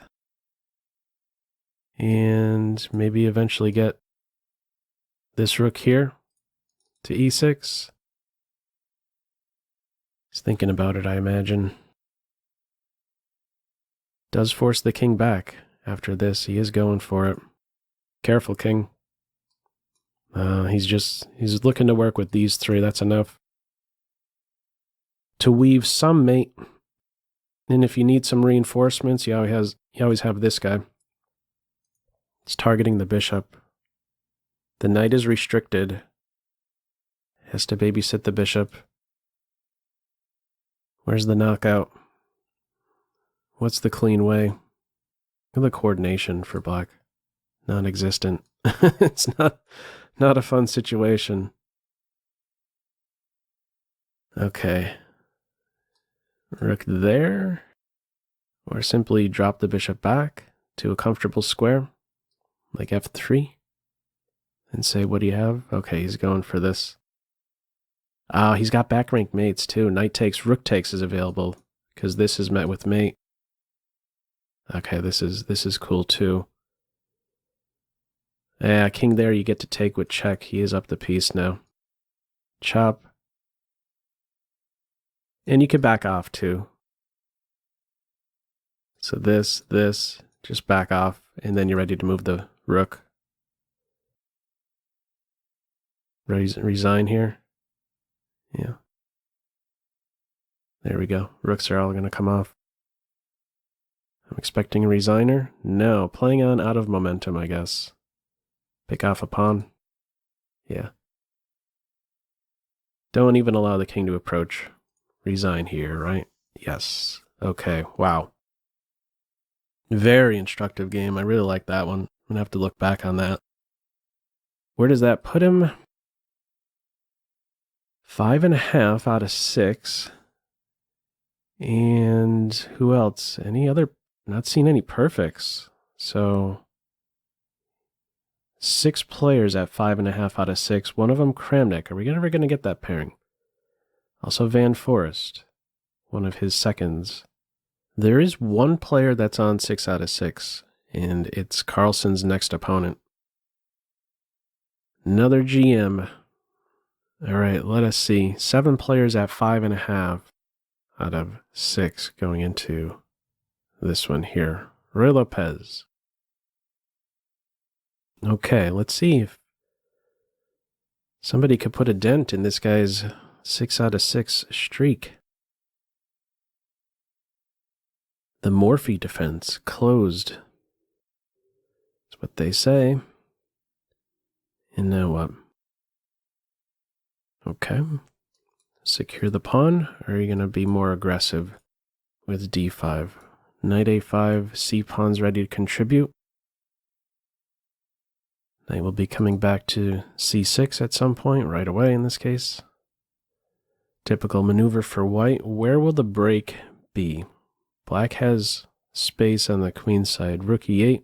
And maybe eventually get this rook here to e6. He's thinking about it, I imagine. Does force the king back after this. He is going for it. Careful, king. He's looking to work with these three. That's enough to weave some mate. And if you need some reinforcements, you always have this guy. It's targeting the bishop. The knight is restricted. Has to babysit the bishop. Where's the knockout? What's the clean way? Look at the coordination for black. Non-existent. It's not a fun situation. Okay. Rook there. Or simply drop the bishop back to a comfortable square, like f3. And say, what do you have? Okay, he's going for this. He's got back rank mates too. Knight takes, rook takes is available, because this is met with mate. Okay, this is cool too. Yeah, king there you get to take with check. He is up the piece now. Chop. And you can back off too. So this, just back off, and then you're ready to move the rook. Resign here. Yeah. There we go. Rooks are all going to come off. I'm expecting a resigner. No, playing on out of momentum, I guess. Pick off a pawn. Yeah. Don't even allow the king to approach. Resign here, right? Yes. Okay, wow. Very instructive game. I really like that one. I'm going to have to look back on that. Where does that put him? 5.5 out of 6. And who else? Any other? Not seen any perfects. So 6 players at 5.5 out of 6. One of them Kramnik. Are we ever going to get that pairing? Also Van Forest, one of his seconds. There is one player that's on 6 out of 6, and it's Carlsen's next opponent. Another GM. All right, let us see. 7 players at 5.5 out of 6 going into this one here. Ruy Lopez. Okay, let's see if somebody could put a dent in this guy's 6 out of 6 streak. The Morphy defense closed. That's what they say. And now what? Okay. Secure the pawn, or are you going to be more aggressive with d5? Knight a5, c pawn's ready to contribute. Knight will be coming back to c6 at some point, right away in this case. Typical maneuver for white. Where will the break be? Black has space on the queen side. Rook e8.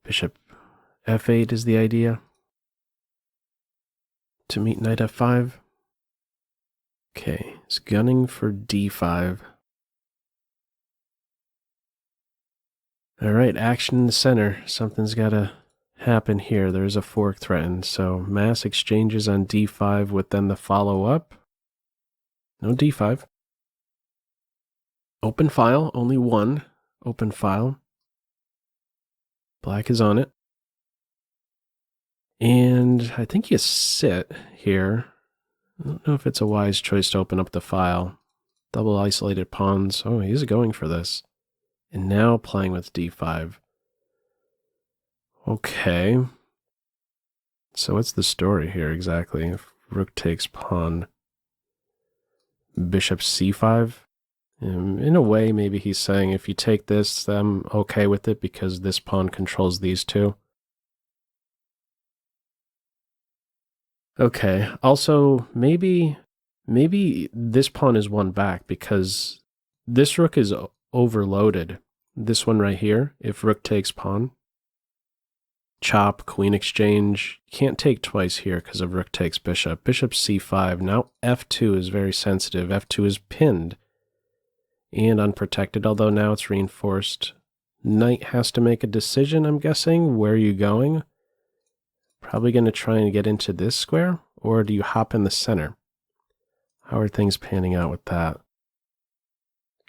Bishop f8 is the idea. To meet knight f5. Okay, he's gunning for d5. All right, action in the center. Something's got to happen here. There's a fork threatened. So mass exchanges on d5 with then the follow-up. No d5. Open file, only one open file. Black is on it. And I think you sit here. I don't know if it's a wise choice to open up the file. Double isolated pawns. Oh, he's going for this. And now playing with d5. Okay. So what's the story here exactly? If rook takes pawn, bishop c5. In a way, maybe he's saying if you take this, I'm okay with it because this pawn controls these two. Okay, also, maybe this pawn is won back because this rook is overloaded. This one right here, if rook takes pawn, chop, queen exchange, can't take twice here because of rook takes bishop. Bishop c5, now f2 is very sensitive. f2 is pinned and unprotected, although now it's reinforced. Knight has to make a decision, I'm guessing. Where are you going? Probably going to try and get into this square, or do you hop in the center? How are things panning out with that?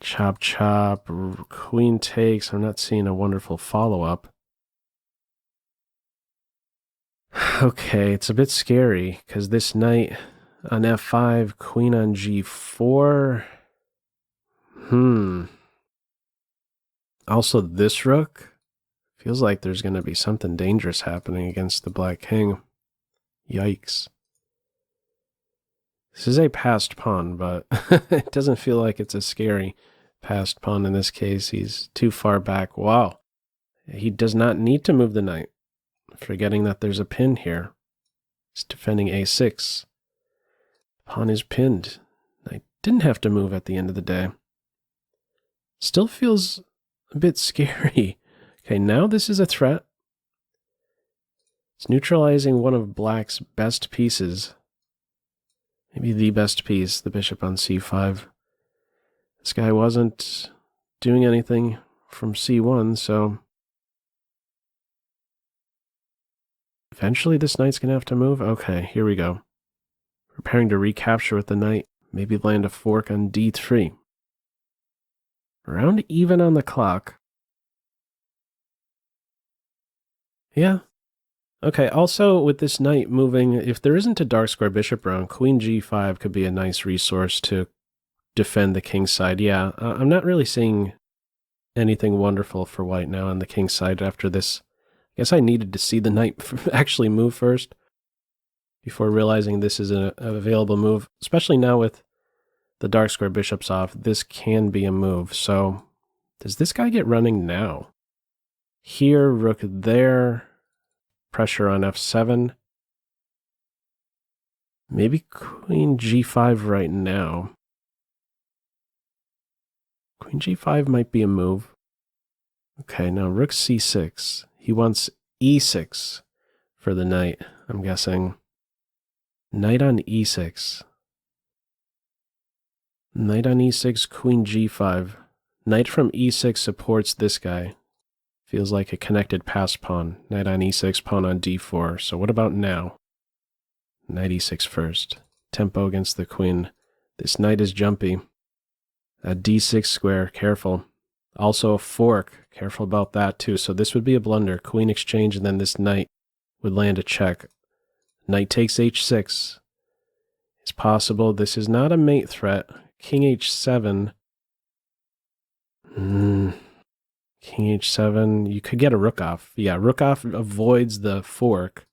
Chop, chop, queen takes. I'm not seeing a wonderful follow-up. Okay, it's a bit scary, because this knight on f5, queen on g4. Also, this rook feels like there's going to be something dangerous happening against the black king. Yikes. This is a passed pawn, but it doesn't feel like it's a scary passed pawn in this case. He's too far back. Wow. He does not need to move the knight. Forgetting that there's a pin here. He's defending a6. Pawn is pinned. Knight didn't have to move at the end of the day. Still feels a bit scary. Okay, now this is a threat. It's neutralizing one of black's best pieces. Maybe the best piece, the bishop on c5. This guy wasn't doing anything from c1, so eventually this knight's going to have to move. Okay, here we go. Preparing to recapture with the knight. Maybe land a fork on d3. Around even on the clock. Yeah. Okay, also with this knight moving, if there isn't a dark square bishop around, queen g5 could be a nice resource to defend the king's side. Yeah, I'm not really seeing anything wonderful for white now on the king's side after this. I guess I needed to see the knight actually move first before realizing this is an available move, especially now with the dark square bishops off. This can be a move. So does this guy get running now? Here, rook there. Pressure on f7. Maybe queen g5 right now. Queen g5 might be a move. Okay, now rook c6. He wants e6 for the knight, I'm guessing. Knight on e6. Knight on e6, queen g5. Knight from e6 supports this guy. Feels like a connected passed pawn. Knight on e6, pawn on d4. So what about now? Knight e6 first. Tempo against the queen. This knight is jumpy. A d6 square, careful. Also a fork, careful about that too. So this would be a blunder. Queen exchange, and then this knight would land a check. Knight takes h6. It's possible this is not a mate threat. King h7. King h7, you could get a rook off. Yeah, rook off avoids the fork.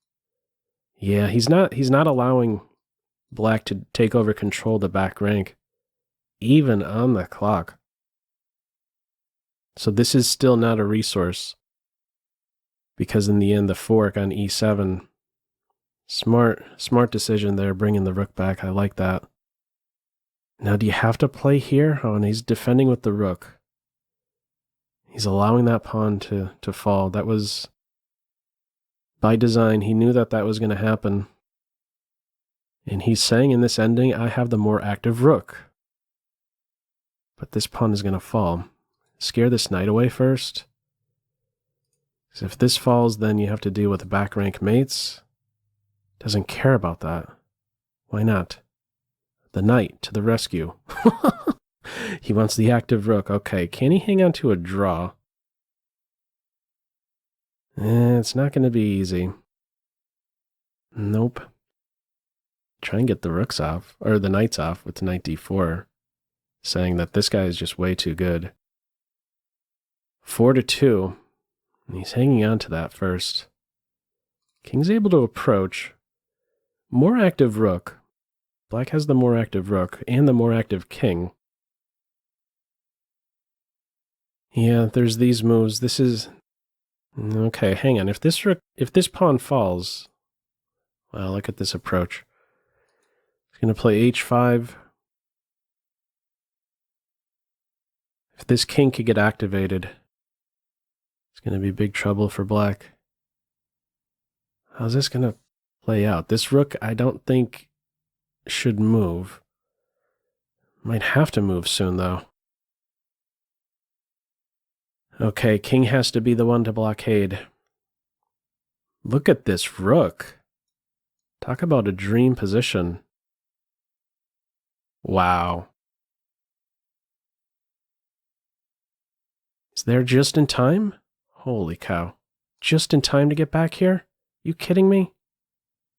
Yeah, he's not allowing black to take over control of the back rank, even on the clock. So this is still not a resource, because in the end, the fork on e7, smart decision there, bringing the rook back. I like that. Now, do you have to play here? Oh, and he's defending with the rook. He's allowing that pawn to fall. That was by design. He knew that was going to happen. And he's saying in this ending, I have the more active rook. But this pawn is going to fall. Scare this knight away first. Because if this falls, then you have to deal with back rank mates. Doesn't care about that. Why not? The knight to the rescue. He wants the active rook. Okay, can he hang on to a draw? It's not going to be easy. Nope. Try and get the rooks off, or the knights off with knight d4, saying that this guy is just way too good. 4 to 2. He's hanging on to that first. King's able to approach. More active rook. Black has the more active rook and the more active king. Yeah, there's these moves. This is... Okay, hang on. If this pawn falls... Well, look at this approach. He's going to play h5. If this king could get activated, it's going to be big trouble for black. How's this going to play out? This rook, I don't think, should move. Might have to move soon, though. Okay, king has to be the one to blockade. Look at this rook. Talk about a dream position. Wow. Is there just in time? Holy cow. Just in time to get back here? You kidding me?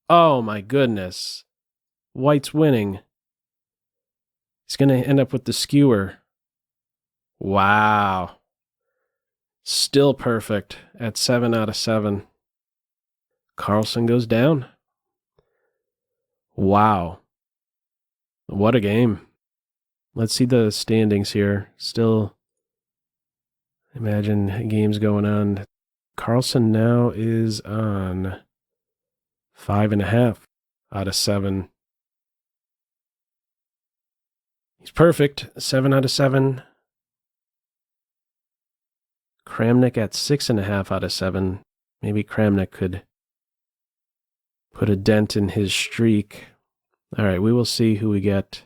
Oh my goodness. White's winning. He's going to end up with the skewer. Wow. Still perfect at 7 out of 7. Carlsen goes down. Wow. What a game. Let's see the standings here. Still, imagine games going on. Carlsen now is on 5.5 out of 7. He's perfect. 7 out of 7. Kramnik at 6.5 out of 7. Maybe Kramnik could put a dent in his streak. All right, we will see who we get.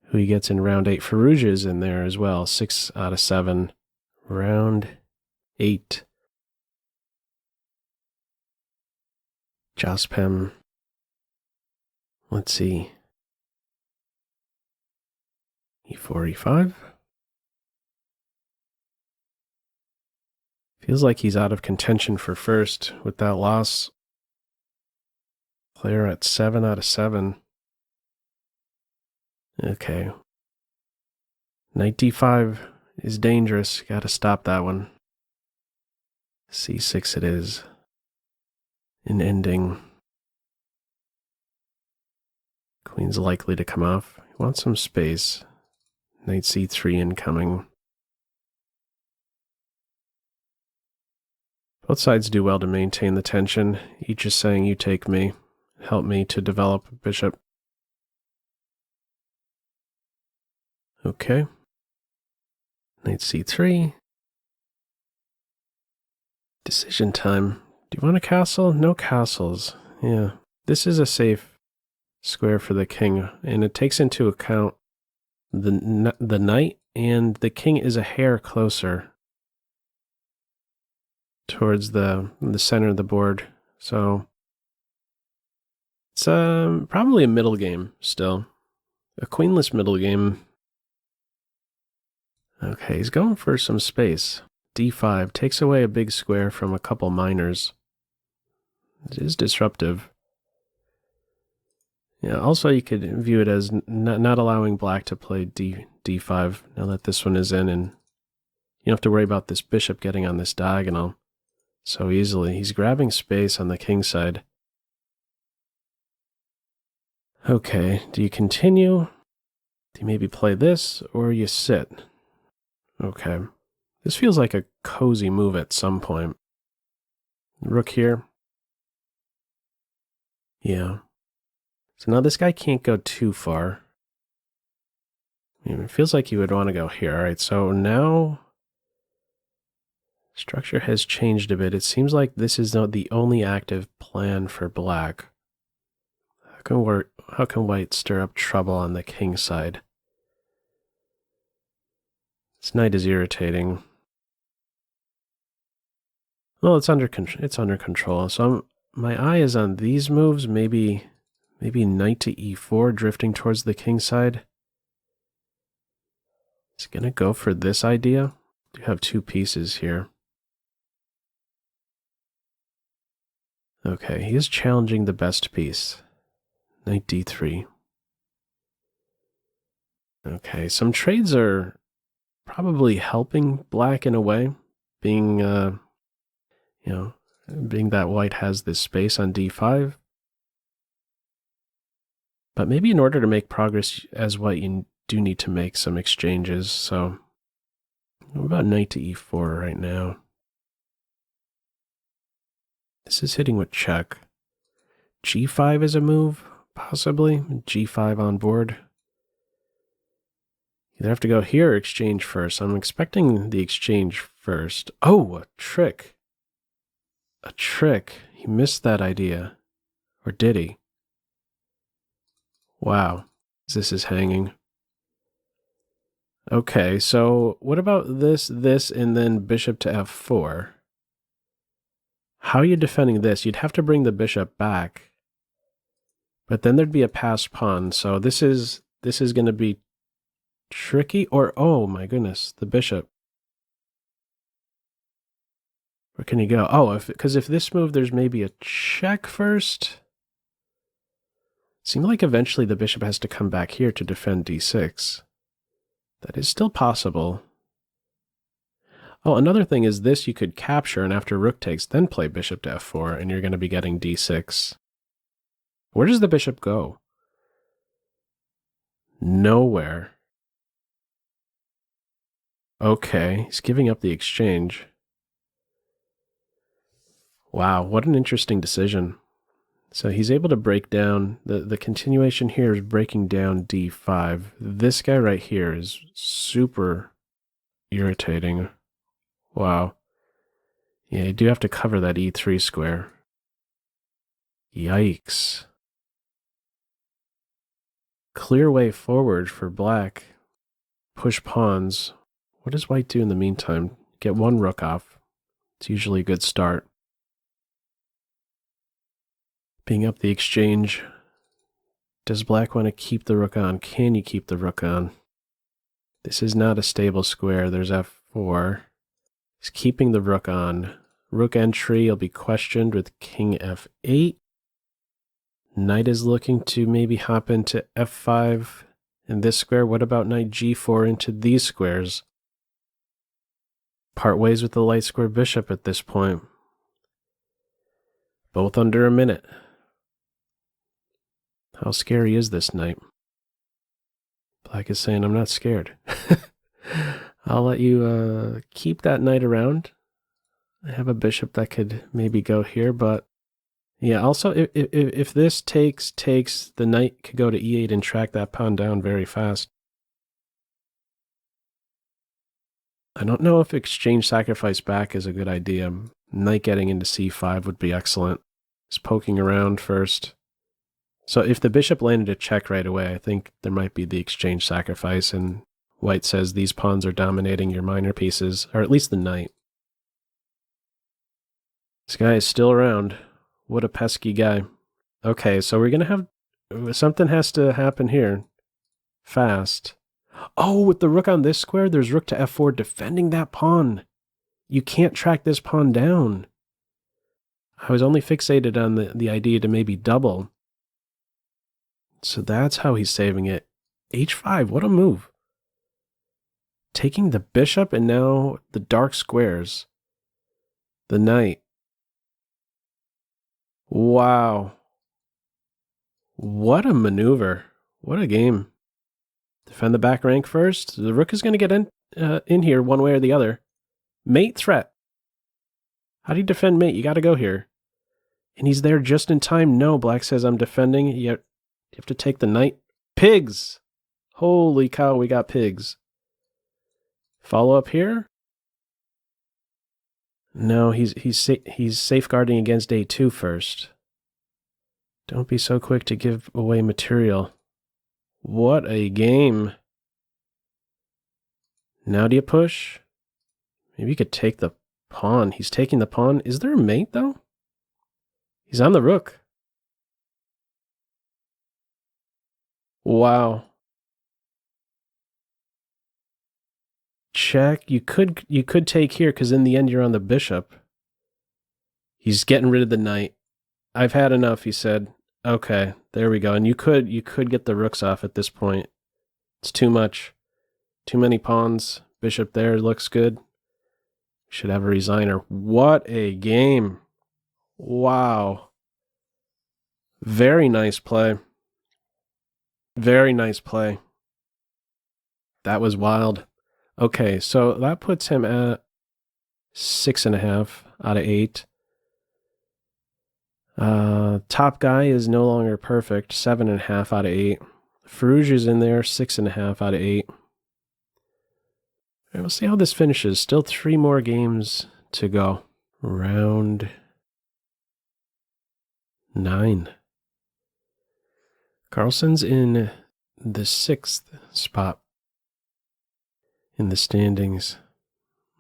Who he gets in round 8. Firouzja is in there as well. 6 out of 7. Round 8. Jospem. Let's see. E4, E5. Feels like he's out of contention for first with that loss. Player at 7 out of 7. Okay. Knight d5 is dangerous. Gotta stop that one. c6 it is. An ending. Queen's likely to come off. He wants some space. Knight c3 incoming. Both sides do well to maintain the tension. Each is saying, you take me. Help me to develop bishop. Okay. Knight c3. Decision time. Do you want a castle? No castles. Yeah. This is a safe square for the king, and it takes into account the knight, and the king is a hair closer towards the center of the board. So it's probably a middle game still. A queenless middle game. Okay, he's going for some space. d5 takes away a big square from a couple minors. It is disruptive. Yeah, also you could view it as not allowing black to play d5 now that this one is in, and you don't have to worry about this bishop getting on this diagonal so easily. He's grabbing space on the king side. Okay, do you continue? Do you maybe play this, or you sit? Okay. This feels like a cozy move at some point. Rook here. Yeah. So now this guy can't go too far. It feels like he would want to go here. All right, so now structure has changed a bit. It seems like this is not the only active plan for black. How can white stir up trouble on the king side? This knight is irritating. Well, it's under control. So my eye is on these moves. Maybe knight to e4, drifting towards the king side. Is he gonna go for this idea? You have two pieces here. Okay, he is challenging the best piece. Knight d3. Okay, some trades are probably helping black in a way, being, being that white has this space on d5. But maybe in order to make progress as white, you do need to make some exchanges. So what about knight to e4 right now? This is hitting with check. g5 is a move, possibly. g5 on board. Either have to go here or exchange first. I'm expecting the exchange first. Oh, a trick. A trick. He missed that idea. Or did he? Wow. This is hanging. Okay, so what about this, and then bishop to f4? How are you defending this? You'd have to bring the bishop back. But then there'd be a passed pawn. So this is going to be tricky. Or, oh my goodness, the bishop. Where can you go? Oh, because if this move, there's maybe a check first. Seems like eventually the bishop has to come back here to defend d6. That is still possible. Oh, another thing is this you could capture, and after rook takes, then play bishop to f4, and you're going to be getting d6. Where does the bishop go? Nowhere. Okay, he's giving up the exchange. Wow, what an interesting decision. So he's able to break down, the continuation here is breaking down d5. This guy right here is super irritating. Wow. Yeah, you do have to cover that e3 square. Yikes. Clear way forward for black. Push pawns. What does white do in the meantime? Get one rook off. It's usually a good start. Being up the exchange. Does black want to keep the rook on? Can you keep the rook on? This is not a stable square. There's f4. He's keeping the rook on. Rook entry will be questioned with king f8. Knight is looking to maybe hop into f5 in this square. What about knight g4 into these squares? Part ways with the light square bishop at this point. Both under a minute. How scary is this knight? Black is saying, I'm not scared. I'll let you keep that knight around. I have a bishop that could maybe go here, but yeah, also if this takes, the knight could go to e8 and track that pawn down very fast. I don't know if exchange sacrifice back is a good idea. Knight getting into c5 would be excellent. Just poking around first. So if the bishop landed a check right away, I think there might be the exchange sacrifice, and white says these pawns are dominating your minor pieces, or at least the knight. This guy is still around. What a pesky guy. Okay, so we're going to have... something has to happen here. Fast. Oh, with the rook on this square, there's rook to f4 defending that pawn. You can't track this pawn down. I was only fixated on the idea to maybe double. So that's how he's saving it. h5, what a move. Taking the bishop and now the dark squares. The knight. Wow. What a maneuver. What a game. Defend the back rank first. The rook is going to get in here one way or the other. Mate threat. How do you defend mate? You got to go here. And he's there just in time. No, black says I'm defending. You have to take the knight. Pigs. Holy cow, we got pigs. Follow up here. No, he's safeguarding against a2 first. Don't be so quick to give away material. What a game. Now do you push? Maybe you could take the pawn. He's taking the pawn. Is there a mate, though? He's on the rook. Wow. Check. You could take here, because in the end you're on the bishop. He's getting rid of the knight. I've had enough, he said. Okay, there we go. And you could get the rooks off at this point. It's too much. Too many pawns. Bishop there looks good. Should have a resigner. What a game. Wow. Very nice play. Very nice play. That was wild. Okay, so that puts him at 6.5 out of 8. Top guy is no longer perfect. 7.5 out of 8. Firouzja is in there. 6.5 out of 8. And we'll see how this finishes. Still 3 more games to go. Round 9. Carlsen's in the 6th spot in the standings.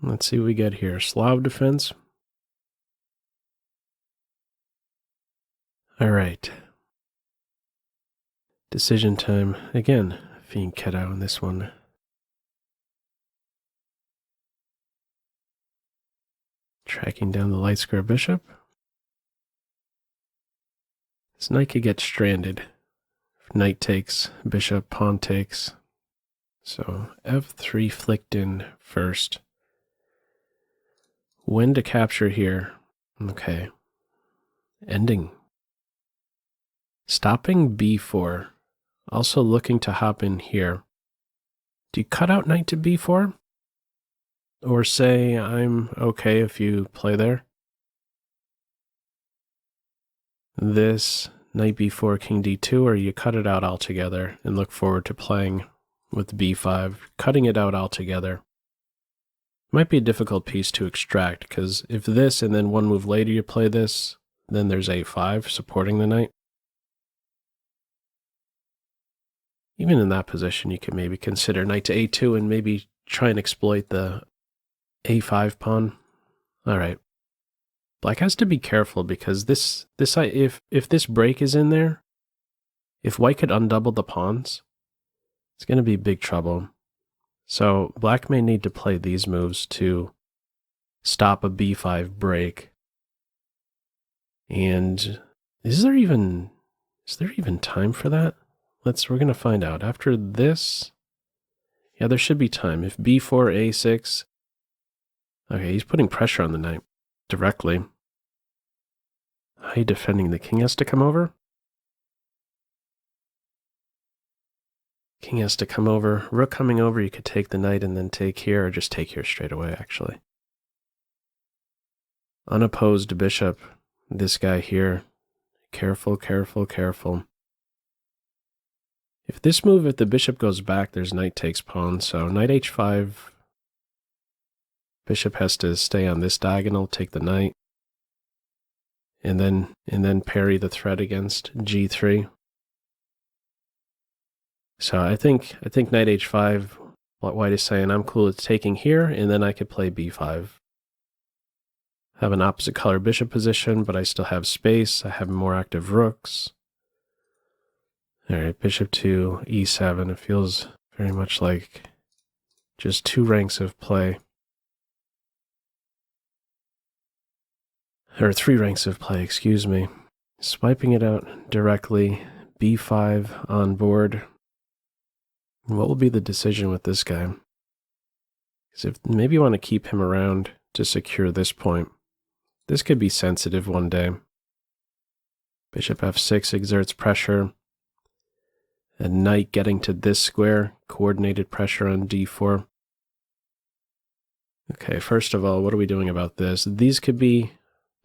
Let's see what we get here. Slav defense. All right. Decision time. Again, Fianchetto on this one. Tracking down the light square bishop. This knight could get stranded. If knight takes, bishop, pawn takes. So f3 flicked in first. When to capture here? Okay. Ending. Stopping b4. Also looking to hop in here. Do you cut out knight to b4? Or say I'm okay if you play there? This knight b4, king d2, or you cut it out altogether and look forward to playing with b5, cutting it out altogether. Might be a difficult piece to extract, because if this and then one move later you play this, then there's a5 supporting the knight. Even in that position, you could maybe consider knight to a2 and maybe try and exploit the a5 pawn. All right. Black has to be careful because if this break is in there, if white could undouble the pawns, it's going to be big trouble. So black may need to play these moves to stop a b5 break. And is there even time for that? We're going to find out. After this, yeah, there should be time. If b4, a6, okay, he's putting pressure on the knight directly. How are you defending? The king has to come over? King has to come over. Rook coming over, you could take the knight and then take here, or just take here straight away, actually. Unopposed bishop. This guy here. Careful, careful, careful. If the bishop goes back, there's knight takes pawn, so knight h5. Bishop has to stay on this diagonal, take the knight. And then parry the threat against g3. So I think knight h5, what white is saying, I'm cool with taking here, and then I could play b5. Have an opposite color bishop position, but I still have space. I have more active rooks. All right, bishop to e7. It feels very much like just 2 ranks of play. Or 3 ranks of play, excuse me. Swiping it out directly, b5 on board. What will be the decision with this guy? Because maybe you want to keep him around to secure this point. This could be sensitive one day. Bishop f6 exerts pressure. A knight getting to this square, coordinated pressure on d4. Okay, first of all, what are we doing about this? These could be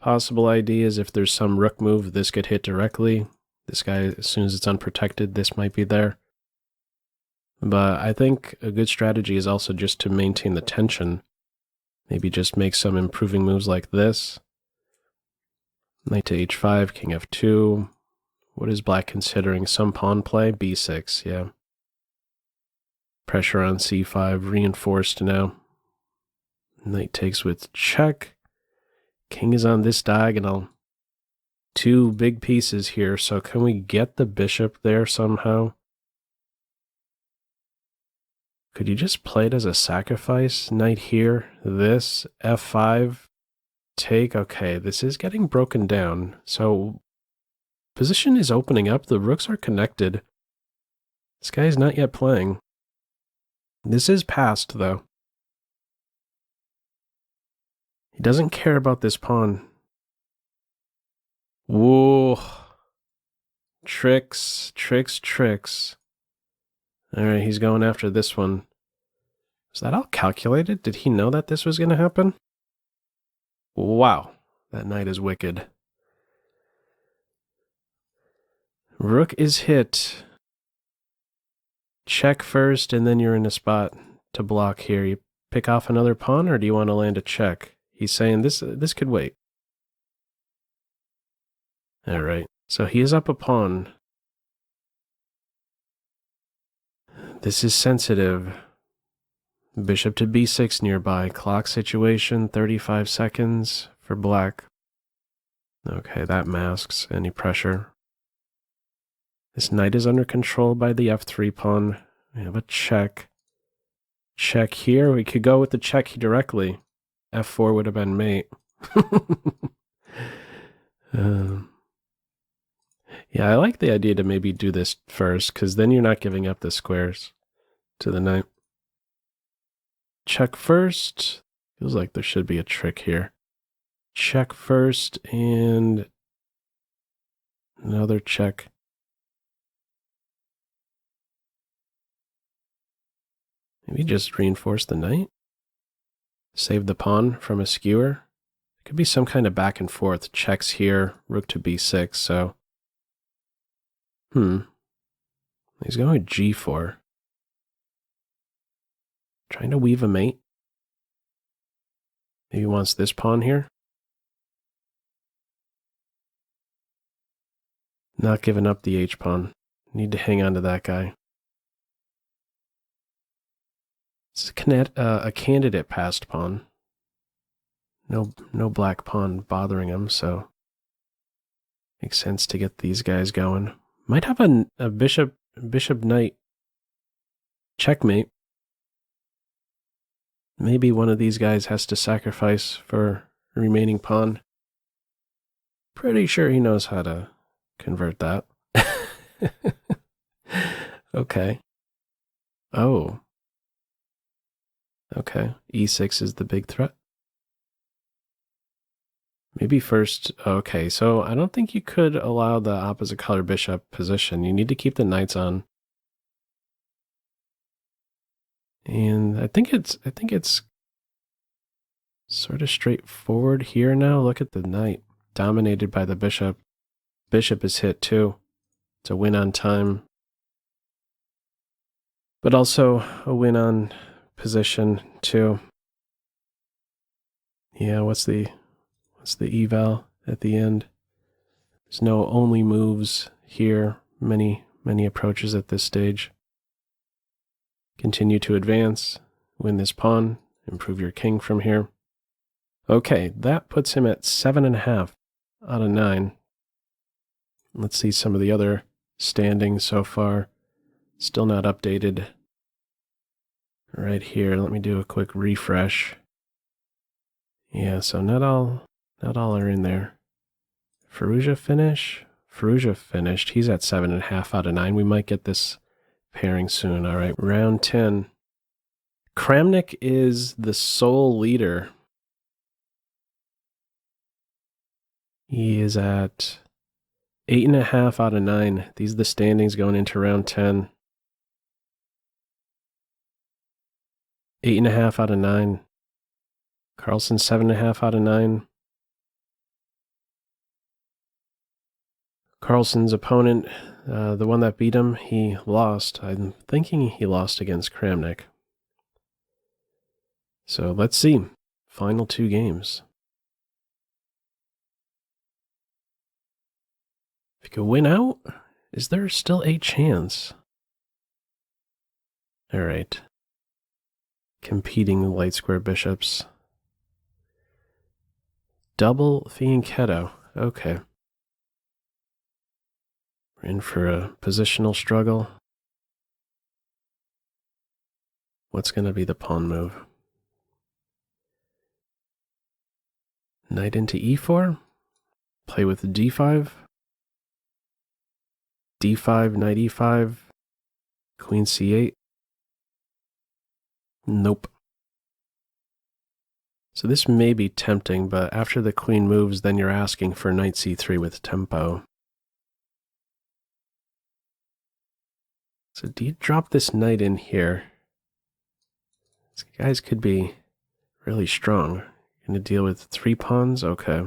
possible ideas. If there's some rook move, this could hit directly. This guy, as soon as it's unprotected, this might be there. But I think a good strategy is also just to maintain the tension. Maybe just make some improving moves like this. Knight to h5, king f2. What is black considering? Some pawn play? b6, yeah. Pressure on c5, reinforced now. Knight takes with check. King is on this diagonal. 2 big pieces here, so can we get the bishop there somehow? Could you just play it as a sacrifice? Knight here, this, f5, take. Okay, this is getting broken down. So Position is opening up. The rooks are connected. This guy is not yet playing. This is passed, though. He doesn't care about this pawn. Whoa. Tricks, tricks, tricks. All right, he's going after this one. Was that all calculated? Did he know that this was going to happen? Wow, that knight is wicked. Rook is hit. Check first, and then you're in a spot to block here. You pick off another pawn, or do you want to land a check? He's saying this could wait. All right, so he is up a pawn. This is sensitive. Bishop to b6 nearby. Clock situation, 35 seconds for black. Okay, that masks any pressure. This knight is under control by the f3 pawn. We have a check. Check here. We could go with the check directly. f4 would have been mate. Yeah, I like the idea to maybe do this first, because then you're not giving up the squares to the knight. Check first. Feels like there should be a trick here. Check first and another check. Maybe just reinforce the knight. Save the pawn from a skewer. Could be some kind of back and forth. Checks here, rook to b6, so... He's going with g4. Trying to weave a mate. Maybe he wants this pawn here. Not giving up the h-pawn. Need to hang on to that guy. It's a candidate passed pawn. No black pawn bothering him, so makes sense to get these guys going. Might have a bishop knight checkmate. Maybe one of these guys has to sacrifice for a remaining pawn. Pretty sure he knows how to convert that. Okay. Oh. Okay. e6 is the big threat. Maybe first, okay, so I don't think you could allow the opposite color bishop position. You need to keep the knights on. And I think it's sort of straightforward here now. Look at the knight dominated by the bishop. Bishop is hit too. It's a win on time. But also a win on position too. Yeah, what's the eval at the end? There's no only moves here. Many approaches at this stage. Continue to advance, win this pawn, improve your king from here. Okay, that puts him at 7.5 out of 9. Let's see some of the other standings so far. Still not updated. Right here, let me do a quick refresh. Yeah, so not all are in there. Firouzja finished. He's at 7.5 out of 9. We might get this pairing soon. All right, round 10. Kramnik is the sole leader. He is at 8.5 out of 9. These are the standings going into round 10. 8.5 out of 9. Carlsen 7.5 out of 9. Carlsen's opponent, the one that beat him, he lost. I'm thinking he lost against Kramnik. So let's see. Final 2 games. If you could win out, is there still a chance? All right. Competing light square bishops. Double fianchetto. Okay. We're in for a positional struggle. What's going to be the pawn move? Knight into e4. Play with d5. D5, knight E5, queen C8. Nope. So this may be tempting, but after the queen moves, then you're asking for knight C3 with tempo. So do you drop this knight in here? These guys could be really strong. Gonna deal with 3 pawns? Okay.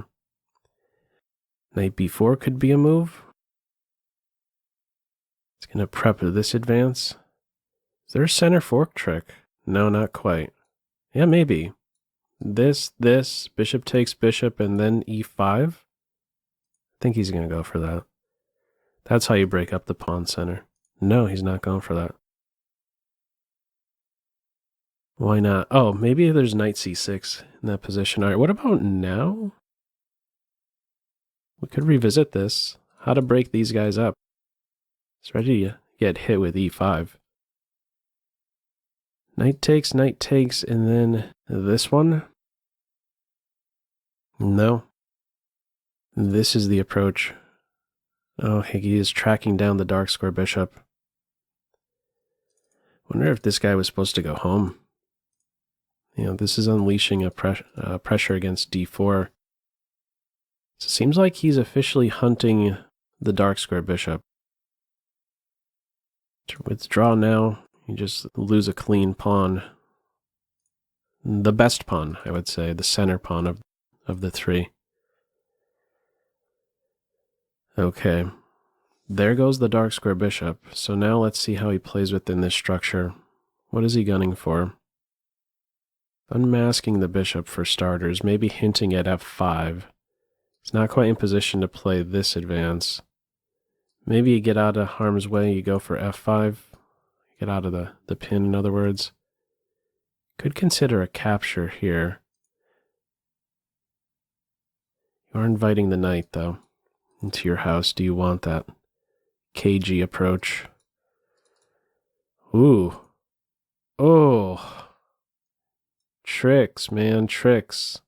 Knight B4 could be a move. It's gonna prep this advance. Is there a center fork trick? No, not quite. Yeah, maybe. This, bishop takes bishop, and then E5? I think he's gonna go for that. That's how you break up the pawn center. No, he's not going for that. Why not? Oh, maybe there's knight C6 in that position. All right, what about now? We could revisit this. How to break these guys up. It's ready to get hit with E5. Knight takes, and then this one? No. This is the approach. Oh, he is tracking down the dark square bishop. Wonder if this guy was supposed to go home. You know, this is unleashing a pressure against D4. So it seems like he's officially hunting the dark square bishop. To withdraw now, you just lose a clean pawn. The best pawn, I would say, the center pawn of the 3. Okay, there goes the dark square bishop. So now let's see how he plays within this structure. What is he gunning for? Unmasking the bishop for starters, maybe hinting at F5. He's not quite in position to play this advance. Maybe you get out of harm's way, you go for F5. Get out of the pin, in other words. Could consider a capture here. You are inviting the knight, though, into your house. Do you want that cagey approach? Ooh. Oh. Tricks, man, tricks.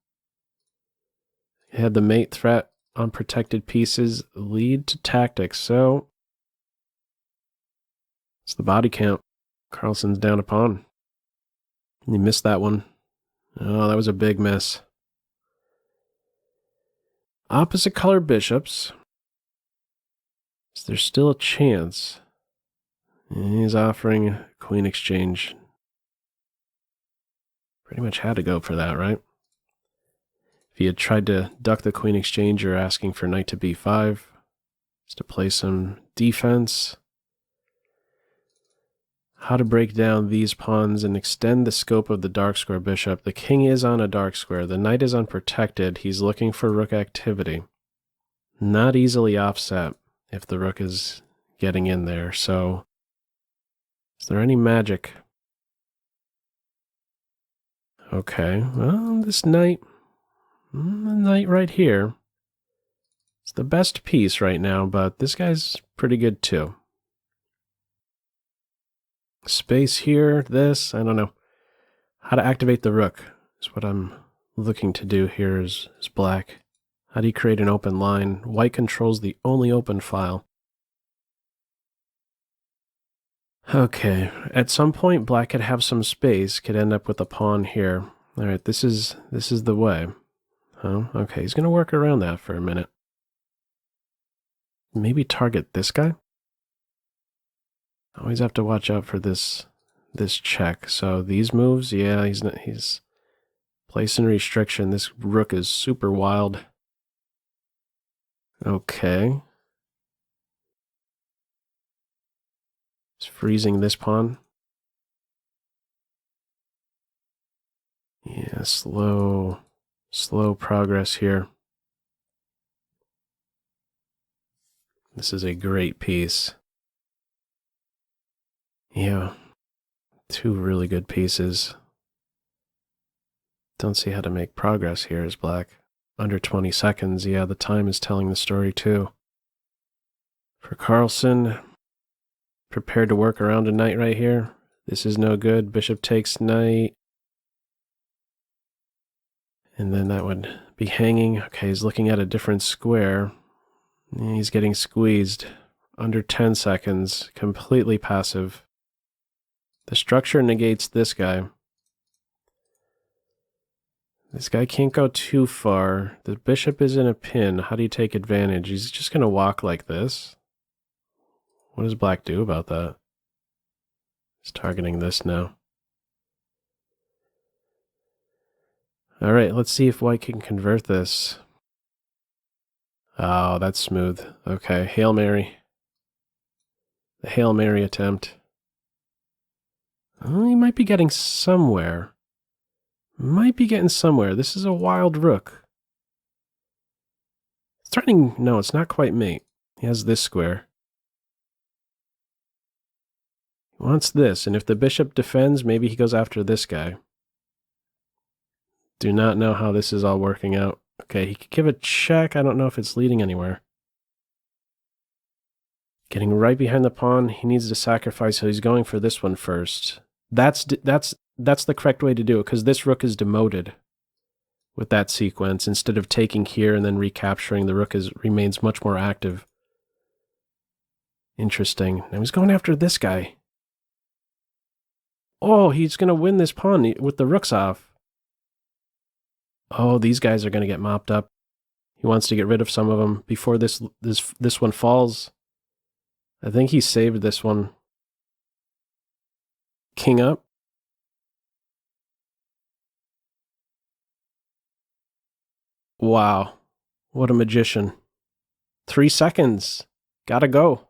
You had the mate threat on protected pieces lead to tactics, so it's the body count. Carlsen's down a pawn. You missed that one. Oh, that was a big miss. Opposite color bishops. Is there still a chance? He's offering queen exchange. Pretty much had to go for that, right? If he had tried to duck the queen exchange, you're asking for knight to b5. Just to play some defense. How to break down these pawns and extend the scope of the dark square bishop. The king is on a dark square. The knight is unprotected. He's looking for rook activity. Not easily offset if the rook is getting in there. So, is there any magic? Okay, well, this knight, the knight right here, it's the best piece right now, but this guy's pretty good too. Space here, this, I don't know. How to activate the rook is what I'm looking to do here is black. How do you create an open line? White controls the only open file. Okay, at some point black could have some space, could end up with a pawn here. All right, this is the way. Oh, okay, he's going to work around that for a minute. Maybe target this guy? Always have to watch out for this check. So these moves, yeah, he's placing restriction. This rook is super wild. Okay. It's freezing this pawn. Yeah, slow progress here. This is a great piece. Yeah, 2 really good pieces. Don't see how to make progress here as black. Under 20 seconds, yeah, the time is telling the story too. For Carlsen, prepared to work around a knight right here. This is no good. Bishop takes knight. And then that would be hanging. Okay, he's looking at a different square. He's getting squeezed. under 10 seconds, completely passive. The structure negates this guy. This guy can't go too far. The bishop is in a pin. How do you take advantage? He's just going to walk like this. What does black do about that? He's targeting this now. All right, let's see if white can convert this. Oh, that's smooth. Okay, Hail Mary. The Hail Mary attempt. Oh, he might be getting somewhere. Might be getting somewhere. This is a wild rook. Threatening... No, it's not quite mate. He has this square. He wants this, and if the bishop defends, maybe he goes after this guy. Do not know how this is all working out. Okay, he could give a check. I don't know if it's leading anywhere. Getting right behind the pawn. He needs to sacrifice, so he's going for this one first. That's the correct way to do it, because this rook is demoted with that sequence. Instead of taking here and then recapturing, the rook remains much more active. Interesting. Now he's going after this guy. Oh, he's going to win this pawn with the rooks off. Oh, these guys are going to get mopped up. He wants to get rid of some of them before this one falls. I think he saved this one. King up. Wow. What a magician. 3 seconds. Gotta go.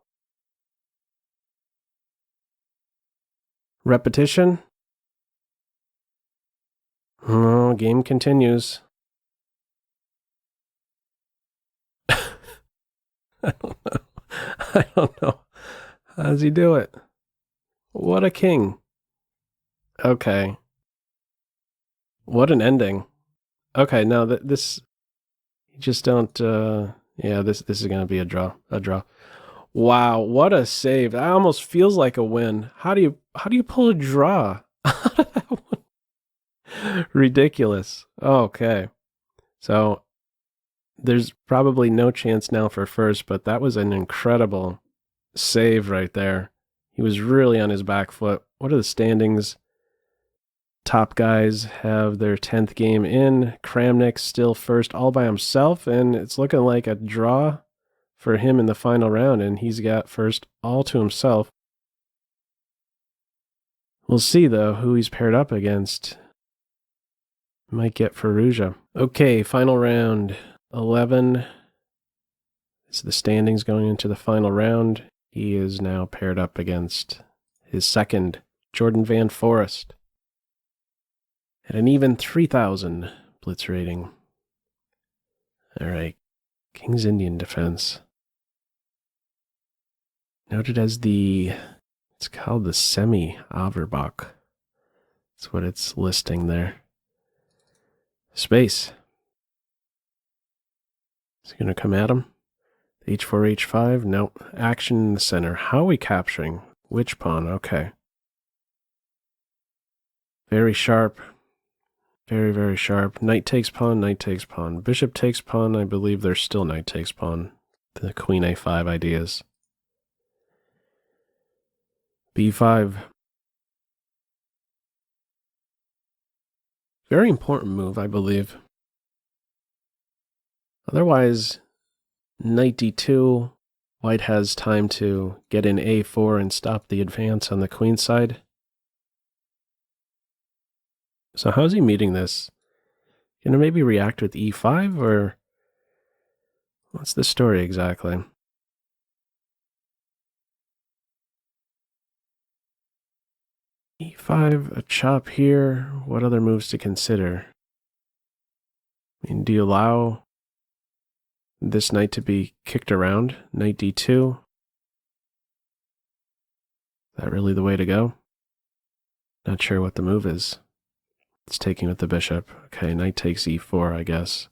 Repetition. Oh, game continues. I don't know. I don't know. How does he do it? What a king. Okay. What an ending. Okay, now this... You just don't... yeah, this is going to be a draw. A draw. Wow, what a save. That almost feels like a win. How do you pull a draw? Ridiculous. Okay. So there's probably no chance now for first, but that was an incredible save right there. He was really on his back foot. What are the standings? Top guys have their 10th game in. Kramnik still first all by himself, and it's looking like a draw for him in the final round, and he's got first all to himself. We'll see, though, who he's paired up against. Might get Firouzja. Okay, final round. 11. This is the standings going into the final round. He is now paired up against his second, Jordan Van Forest. At an even 3,000 blitz rating. All right, King's Indian defense. Noted as it's called the semi-Averbach. That's what it's listing there. Space. Is he going to come at him? H4, H5? No. Action in the center. How are we capturing? Which pawn? Okay. Very sharp. Very, very sharp. Knight takes pawn, knight takes pawn. Bishop takes pawn. I believe there's still knight takes pawn. The queen A5 ideas. B5. Very important move, I believe. Otherwise, knight D2. White has time to get in A4 and stop the advance on the queen side. So how's he meeting this? Gonna maybe react with E5, or what's the story exactly? E5, a chop here. What other moves to consider? I mean, do you allow this knight to be kicked around? Knight D2. Is that really the way to go? Not sure what the move is. It's taking with the bishop. Okay, knight takes E4, I guess.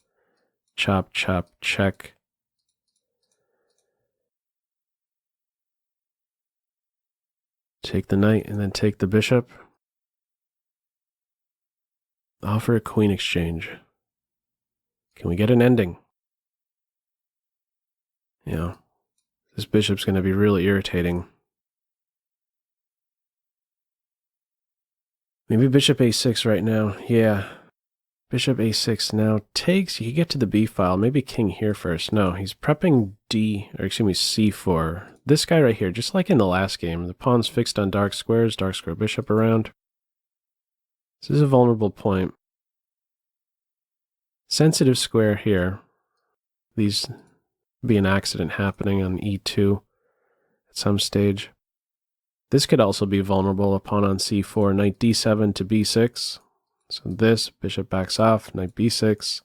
Chop, chop, check. Take the knight and then take the bishop. Offer a queen exchange. Can we get an ending? Yeah. This bishop's going to be really irritating. Maybe bishop a6 right now. Yeah. Bishop a6 now takes. You can get to the b file. Maybe king here first. No, he's prepping c4. This guy right here, just like in the last game, the pawn's fixed on dark squares, dark square bishop around. This is a vulnerable point. Sensitive square here. These be an accident happening on e2 at some stage. This could also be vulnerable. A pawn on c4, knight d7 to b6. So this, bishop backs off, knight b6.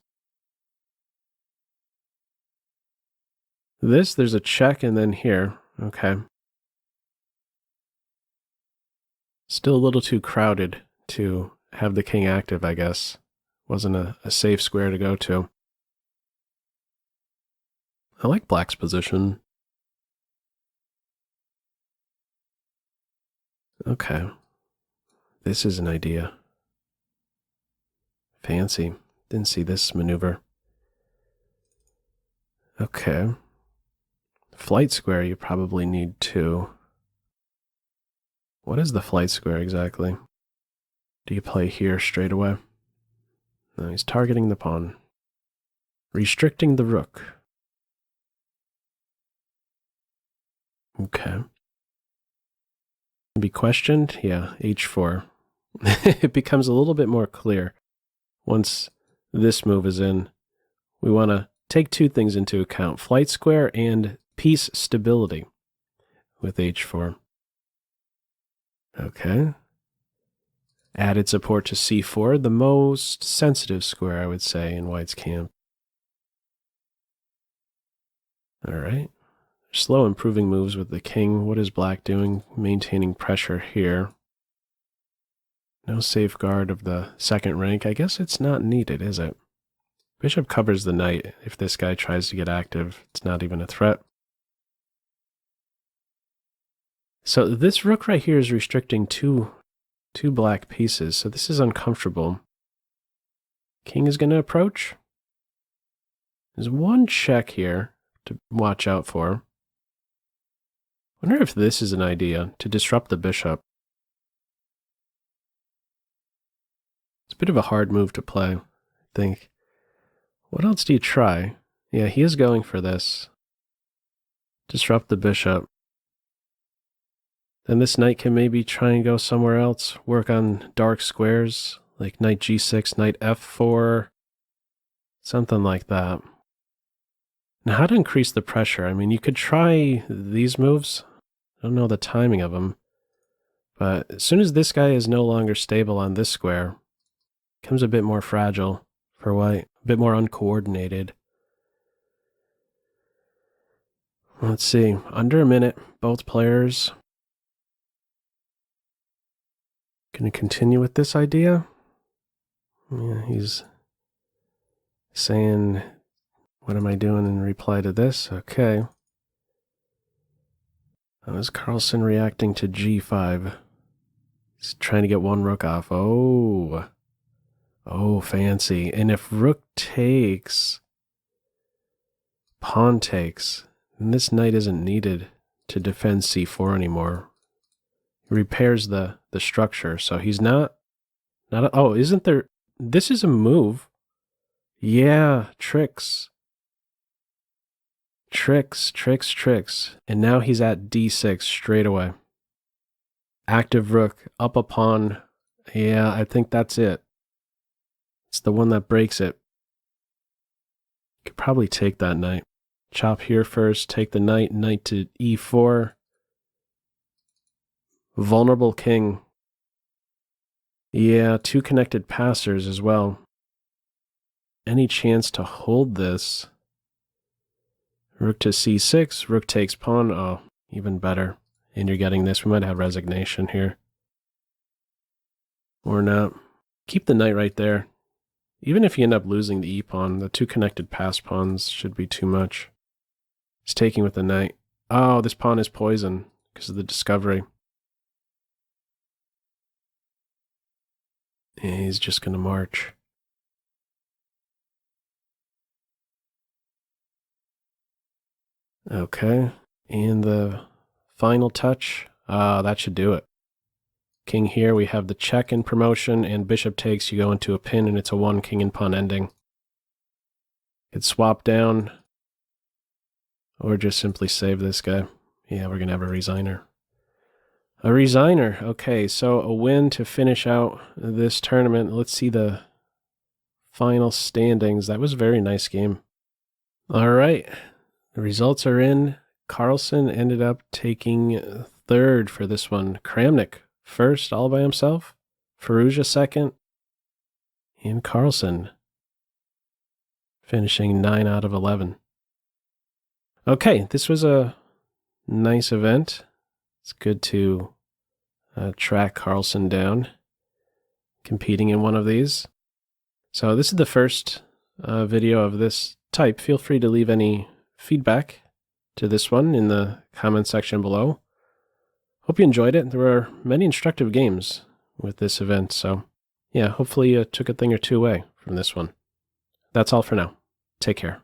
This, there's a check, and then here. Okay. Still a little too crowded to have the king active, I guess. Wasn't a safe square to go to. I like black's position. Okay. This is an idea. Fancy. Didn't see this maneuver. Okay. Flight square you probably need too. What is the flight square exactly? Do you play here straight away? No, he's targeting the pawn. Restricting the rook. Okay. Be questioned? Yeah, h4. It becomes a little bit more clear once this move is in. We want to take two things into account, flight square and piece stability with h4. Okay. Added support to c4, the most sensitive square, I would say, in white's camp. All right. Slow improving moves with the king. What is black doing? Maintaining pressure here. No safeguard of the second rank. I guess it's not needed, is it? Bishop covers the knight. If this guy tries to get active, it's not even a threat. So this rook right here is restricting two black pieces, so this is uncomfortable. King is going to approach. There's one check here to watch out for. I wonder if this is an idea to disrupt the bishop. It's a bit of a hard move to play, I think. What else do you try? Yeah, he is going for this. Disrupt the bishop. Then this knight can maybe try and go somewhere else, work on dark squares, like knight g6, knight f4, something like that. Now, how to increase the pressure? I mean, you could try these moves. I don't know the timing of them. But as soon as this guy is no longer stable on this square, it becomes a bit more fragile for white, a bit more uncoordinated. Let's see, under a minute, both players. Going to continue with this idea? Yeah, he's saying, what am I doing in reply to this? Okay. How is Carlsen reacting to g5? He's trying to get one rook off. Oh, fancy. And if rook takes, pawn takes, then this knight isn't needed to defend c4 anymore. He repairs the structure, so he's not oh, isn't there, this is a move. Yeah, tricks. And now he's at d6 straight away. Active rook, up a pawn. Yeah, I think that's it. It's the one that breaks it. Could probably take that knight. Chop here first, take the knight, knight to e4. Vulnerable king. Yeah, two connected passers as well. Any chance to hold this? Rook to c6, rook takes pawn. Oh, even better. And you're getting this. We might have resignation here. Or not. Keep the knight right there. Even if you end up losing the e-pawn, the two connected pass pawns should be too much. He's taking with the knight. Oh, this pawn is poison because of the discovery. And he's just going to march. Okay. And the final touch, that should do it. King here, we have the check in promotion, and bishop takes, you go into a pin, and it's a 1 king and pawn ending. Could swap down, or just simply save this guy. Yeah, we're going to have a resigner. A resigner. Okay, so a win to finish out this tournament. Let's see the final standings. That was a very nice game. All right, the results are in. Carlsen ended up taking third for this one. Kramnik first all by himself. Firouzja second. And Carlsen finishing 9 out of 11. Okay, this was a nice event. It's good to track Carlsen down, competing in one of these. So this is the first video of this type. Feel free to leave any feedback to this one in the comment section below. Hope you enjoyed it. There were many instructive games with this event, so yeah, hopefully you took a thing or two away from this one. That's all for now. Take care.